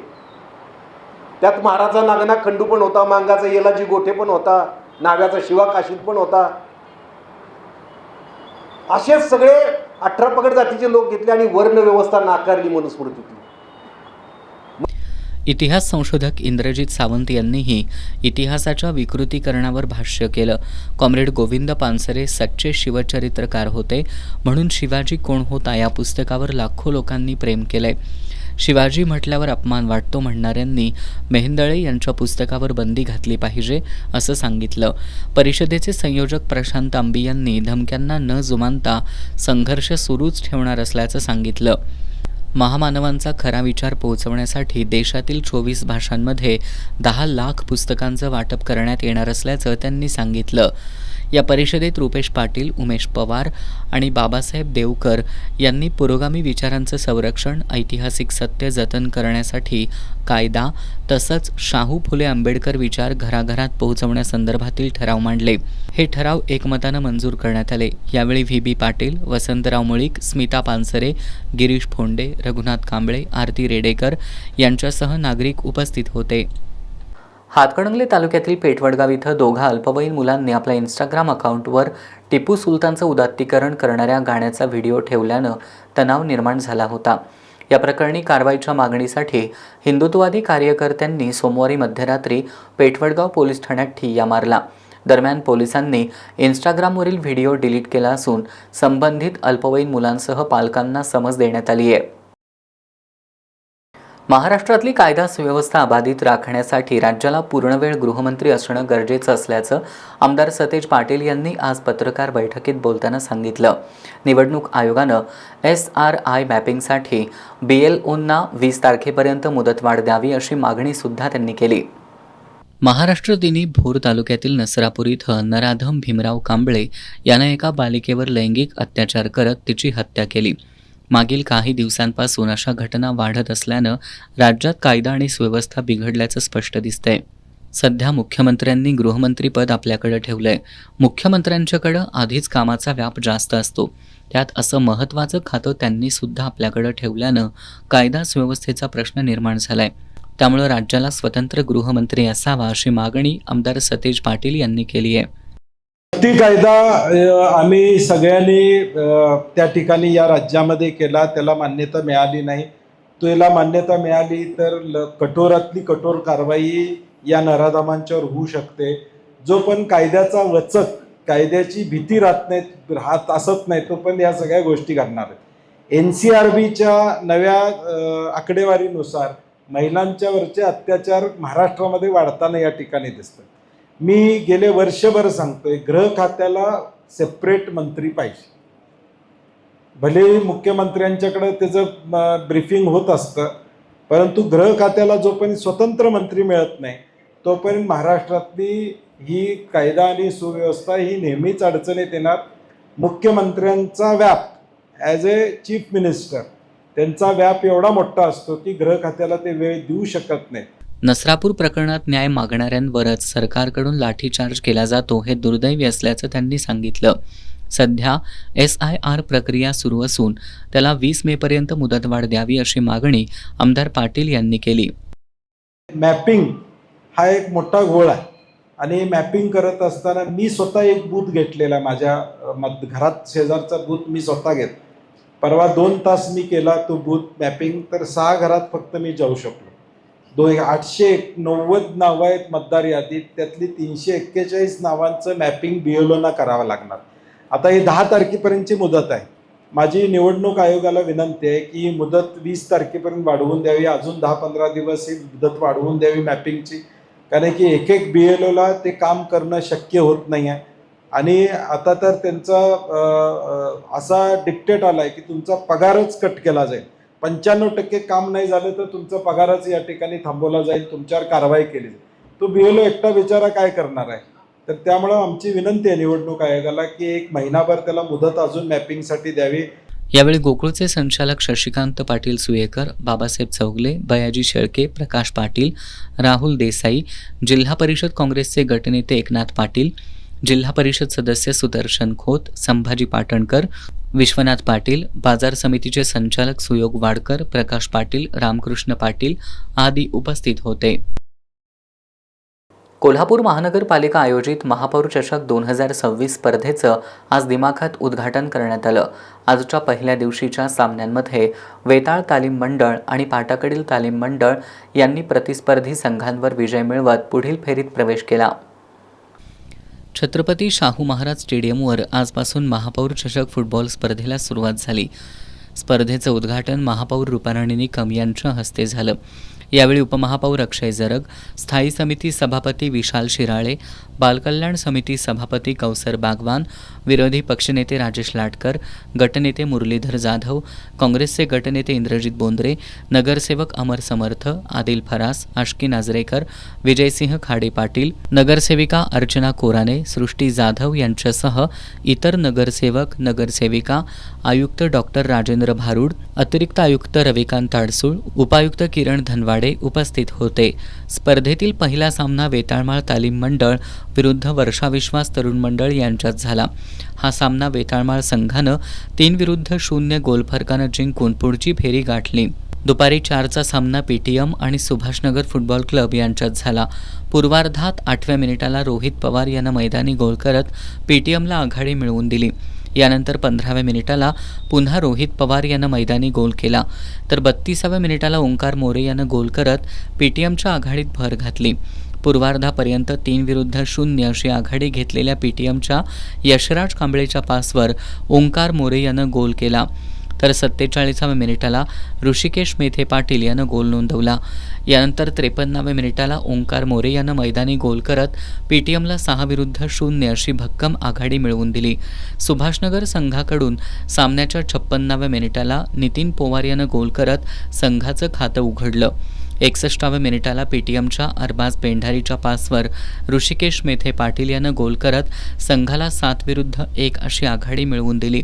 त्यात महाराजा नागना खंडू पण होता, मांगाचा येलाजी गोठे पण होता, नाव्याचा शिवा काशीद पण होता. असे सगळे 18 पगड जातीचे लोक घेतले आणि वर्ण व्यवस्था नाकारली मनुस्मृतीतली. इतिहास संशोधक इंद्रजित सावंत यांनीही इतिहासाच्या विकृतीकरणावर भाष्य केलं. कॉम्रेड गोविंद पानसरे सच्चे शिवचरित्रकार होते, म्हणून शिवाजी कोण होता या पुस्तकावर लाखो लोकांनी प्रेम केलंय. शिवाजी म्हटल्यावर अपमान वाटतो म्हणणाऱ्यांनी मेहेंदळे यांच्या पुस्तकावर बंदी घातली पाहिजे असं सांगितलं. परिषदेचे संयोजक प्रशांत आंबी यांनी धमक्यांना न जुमानता संघर्ष सुरूच ठेवणार असल्याचं सांगितलं. महामानवांचा खरा विचार पोहोचवण्यासाठी देशातील 24 भाषांमध्ये 10 लाख पुस्तकांचं वाटप करण्यात येणार असल्याचं त्यांनी सांगितलं. या परिषदेत रुपेश पाटील, उमेश पवार आणि बाबासाहेब देवकर यांनी पुरोगामी विचारांचं संरक्षण, ऐतिहासिक सत्य जतन करण्यासाठी कायदा तसंच शाहू फुले आंबेडकर विचार घराघरात पोहोचवण्यासंदर्भातील ठराव मांडले. हे ठराव एकमतानं मंजूर करण्यात आले. यावेळी व्ही.बी. पाटील, वसंतराव मुळीक, स्मिता पानसरे, गिरीश फोंडे, रघुनाथ कांबळे, आरती रेडेकर यांच्यासह नागरिक उपस्थित होते. हातकणंगले तालुक्यातील पेठवडगाव इथं दोघा अल्पवयीन मुलांनी आपल्या इंस्टाग्राम अकाउंटवर टिपू सुलतानचं उदात्तीकरण करणाऱ्या गाण्याचा व्हिडिओ ठेवल्यानं तणाव निर्माण झाला होता. या प्रकरणी कारवाईच्या मागणीसाठी हिंदुत्ववादी कार्यकर्त्यांनी सोमवारी मध्यरात्री पेठवडगाव पोलीस ठाण्यात ठिय्या मारला. दरम्यान पोलिसांनी इंस्टाग्रामवरील व्हिडिओ डिलीट केला असून संबंधित अल्पवयीन मुलांसह पालकांना समज देण्यात आली आहे. महाराष्ट्रातली कायदा सुव्यवस्था अबाधित राखण्यासाठी राज्याला पूर्णवेळ गृहमंत्री असणं गरजेचं असल्याचं आमदार सतेज पाटील यांनी आज पत्रकार बैठकीत बोलताना सांगितलं. निवडणूक आयोगानं SRI मॅपिंगसाठी BLOंना 20 तारखेपर्यंत मुदतवाढ द्यावी अशी मागणीसुद्धा त्यांनी केली. महाराष्ट्र दिनी भोर तालुक्यातील नसरापूर इथं नराधम भीमराव कांबळे यानं एका बालिकेवर लैंगिक अत्याचार करत तिची हत्या केली. मागील काही दिवसांपासून अशा घटना वाढत असल्यानं राज्यात कायदा आणि सुव्यवस्था बिघडल्याचं स्पष्ट दिसतंय. सध्या मुख्यमंत्र्यांनी गृहमंत्रीपद आपल्याकडे ठेवलंय. मुख्यमंत्र्यांच्याकडं आधीच कामाचा व्याप जास्त असतो, त्यात असं महत्त्वाचं खातं त्यांनी सुद्धा आपल्याकडे ठेवल्यानं कायदा सुव्यवस्थेचा प्रश्न निर्माण झालाय. त्यामुळे राज्याला स्वतंत्र गृहमंत्री असावा अशी मागणी आमदार सतेज पाटील यांनी केली आहे. ती कायदा आम्ही सगळ्यांनी त्या ठिकाणी या राज्यामध्ये केला, त्याला मान्यता मिळाली नाही. त्याला मान्यता मिळाली तर कठोरातली कठोर कारवाई या नराधमांच्यावर होऊ शकते. जो पण कायद्याचा वचक, कायद्याची भीती राहत असत नाही तो पण या सगळ्या गोष्टी घडणार आहेत. NCRBच्या नव्या आकडेवारीनुसार महिलांच्यावरचे अत्याचार महाराष्ट्रामध्ये वाढताना या ठिकाणी दिसतात. मी गेले वर्षभर सांगतोय, गृह खात्याला सेपरेट मंत्री पाहिजे. भले मुख्यमंत्र्यांच्याकडे त्याचं ब्रीफिंग होत असतं, परंतु गृह खात्याला जोपर्यंत स्वतंत्र मंत्री मिळत नाही तोपर्यंत महाराष्ट्रातली ही कायदा आणि सुव्यवस्था ही नेहमीच अडचणीत येणार. मुख्यमंत्र्यांचा व्याप ॲज ए चीफ मिनिस्टर त्यांचा व्याप एवढा मोठा असतो की गृह खात्याला ते वेळ देऊ शकत नाही. नसरापूर प्रकरणात न्याय मागणाऱ्यांवरच सरकारकडून लाठीचार्ज केला जातो हे दुर्दैवी असल्याचं त्यांनी सांगितलं. सध्या SIR प्रक्रिया सुरू असून त्याला 20 मेपर्यंत मुदतवाढ द्यावी अशी मागणी आमदार पाटील यांनी केली. मॅपिंग हा एक मोठा घोळ आहे आणि मॅपिंग करत असताना मी स्वतः एक बूथ घेतलेला माझ्या घरात शेजारचा बूथ मी स्वतः घेत. परवा 2 तास मी केला तो बूथ मॅपिंग, तर 6 घरात फक्त मी जाऊ शकलो. 890 नावं आहेत मतदार यादीत, त्यातली 341 नावांचं मॅपिंग BLOना करावं लागणार. आता ही 10 तारखेपर्यंतची मुदत आहे. माझी निवडणूक आयोगाला विनंती आहे की ही मुदत 20 तारखेपर्यंत वाढवून द्यावी, अजून 10-15 दिवस ही मुदत वाढवून द्यावी मॅपिंगची, कारण की एक BLOला ते काम करणं शक्य होत नाही आहे. आणि आता तर त्यांचा असा डिक्टेट आला आहे की तुमचा पगारच कट केला जाईल. 95% काम नाही झालं तर तुमचा पगारच या ठिकाणी थांबवला जाईल, तुमच्यावर कारवाई केली जाईल. तो BLO एकटा बिचारा काय करणार आहे? तर त्यामुळं आमची विनंती आहे निवडणूक आयोगाला की 1 महिनाभर त्याला मुदत अजून मॅपिंगसाठी द्यावी. यावेळी गोकुळचे संचालक शशिकांत पाटील सुयेकर, बाबासाहेब चौगले, बयाजी शेळके, प्रकाश पाटील, राहुल देसाई, जिल्हा परिषद काँग्रेसचे गटनेते एकनाथ पाटील, जिल्हा परिषद सदस्य सुदर्शन खोत, संभाजी पाटणकर, विश्वनाथ पाटील, बाजार समितीचे संचालक सुयोग वाडकर, प्रकाश पाटील, रामकृष्ण पाटील आदी उपस्थित होते. कोल्हापूर महानगरपालिका आयोजित महापौर चषक 2026 स्पर्धेचं आज दिमाखात उद्घाटन करण्यात आलं. आजच्या पहिल्या दिवशीच्या सामन्यांमध्ये वेताळ तालीम मंडळ आणि पाटाकडील तालीम मंडळ यांनी प्रतिस्पर्धी संघांवर विजय मिळवत पुढील फेरीत प्रवेश केला. छत्रपती शाहू महाराज स्टेडियमवर आजपासून महापौर चषक फुटबॉल स्पर्धेला सुरुवात झाली. स्पर्धेचं उद्घाटन महापौर रुपाराणी निकम यांच्या हस्ते झालं. यावेळी उपमहापौर अक्षय जरग, स्थायी समिती सभापती विशाल शिराळे, बालकल्याण समिती सभापती कौसर बागवान, विरोधी पक्षनेते राजेश लाटकर, गटनेते मुरलीधर जाधव, काँग्रेसचे गटनेते इंद्रजित बोंद्रे, नगरसेवक अमर समर्थ, आदिल फरास, आष्की नाजरेकर, विजयसिंह खाडे पाटील, नगरसेविका अर्चना कोराने, सृष्टी जाधव यांच्यासह इतर नगरसेवक, नगरसेविका, आयुक्त डॉक्टर राजेंद्र भारूड, अतिरिक्त आयुक्त रविकांत ताडसूळ, उपायुक्त किरण धनवाडे उपस्थित होते. स्पर्धेतील पहिला सामना वेताळमाळ तालीम मंडळ विरुद्ध वर्षा विश्वास तरुण मंडळ यांच्यात झाला. हा सामना वेताळमाळ संघानं 3-0 गोल फरकानं जिंकून पुढची फेरी गाठली. दुपारी 4चा सामना PTM आणि सुभाषनगर फुटबॉल क्लब यांच्यात झाला. पूर्वार्धात 8व्या मिनिटाला रोहित पवार यानं मैदानी गोल करत PTMला आघाडी मिळवून दिली. यानंतर 15व्या मिनिटाला पुन्हा रोहित पवार यानं मैदानी गोल केला, तर 32व्या मिनिटाला ओंकार मोरे यानं गोल करत PTMच्या आघाडीत भर घातली. पूर्वार्धापर्यंत 3-0 अशी आघाडी घेतलेल्या PTMच्या यशराज कांबळेच्या पासवर ओंकार मोरे यानं गोल केला, तर 47व्या मिनिटाला ऋषिकेश मेथे पाटील यानं गोल नोंदवला. यानंतर 53व्या मिनिटाला ओंकार मोरे यानं मैदानी गोल करत PTMला 6-0 अशी भक्कम आघाडी मिळवून दिली. सुभाषनगर संघाकडून सामन्याच्या 56व्या मिनिटाला नितीन पोवार यानं गोल करत संघाचं खातं उघडलं. 61व्या मिनिटाला PTMच्या अरबाज पेंढारीच्या पासवर ऋषिकेश मेथे पाटील यानं गोल करत संघाला 7-1 अशी आघाडी मिळवून दिली,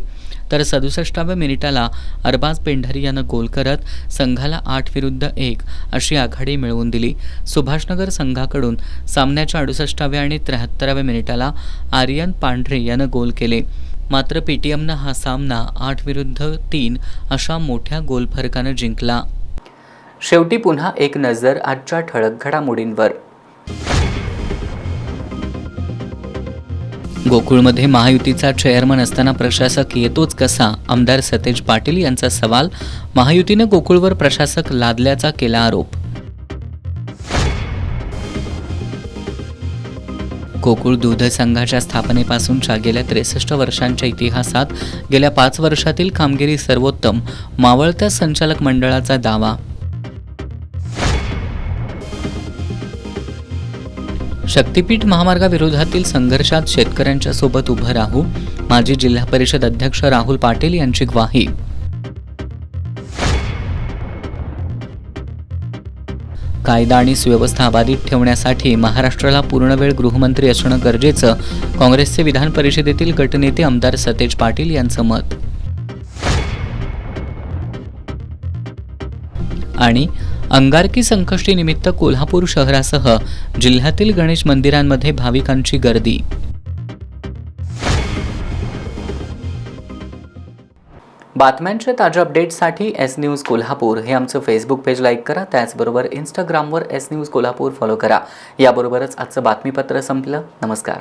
तर 67व्या मिनिटाला अरबाज पेंढारी यानं गोल करत संघाला 8-1 अशी आघाडी मिळवून दिली. सुभाषनगर संघाकडून सामन्याच्या 68व्या आणि 73व्या मिनिटाला आर्यन पांढरे यानं गोल केले. मात्र PTMनं हा सामना 8-3 अशा मोठ्या गोल फरकानं जिंकला. शेवटी पुन्हा एक नजर आजच्या ठळक घडामोडींवर. गोकुळमध्ये महायुतीचा चेअरमन असताना प्रशासक येतोच कसा? आमदार सतेज पाटील यांचा सवाल. महायुतीनं गोकुळवर प्रशासक लादल्याचा केला आरोप. गोकुळ दूध संघाच्या स्थापनेपासूनच्या गेल्या 63 वर्षांच्या इतिहासात गेल्या 5 वर्षातील कामगिरी सर्वोत्तम, मावळत्या संचालक मंडळाचा दावा. शक्तीपीठ महामार्गाविरोधातील संघर्षात शेतकऱ्यांच्या सोबत उभं राहू, माजी जिल्हा परिषद अध्यक्ष राहुल पाटील यांची ग्वाही. कायदा आणि सुव्यवस्था अबाधित ठेवण्यासाठी महाराष्ट्राला पूर्णवेळ गृहमंत्री असणं गरजेचं, काँग्रेसचे विधान परिषदेतील गटनेते आमदार सतेज पाटील यांचं मत. आणि अंगारकी संकष्टीनिमित्त कोल्हापूर शहरासह जिल्ह्यातील गणेश मंदिरांमध्ये भाविकांची गर्दी. बातम्यांच्या ताज्या अपडेट्ससाठी एस न्यूज कोल्हापूर हे आमचं फेसबुक पेज लाईक करा. त्याचबरोबर इंस्टाग्रामवर एस न्यूज कोल्हापूर फॉलो करा. याबरोबरच आजचं बातमीपत्र संपलं. नमस्कार.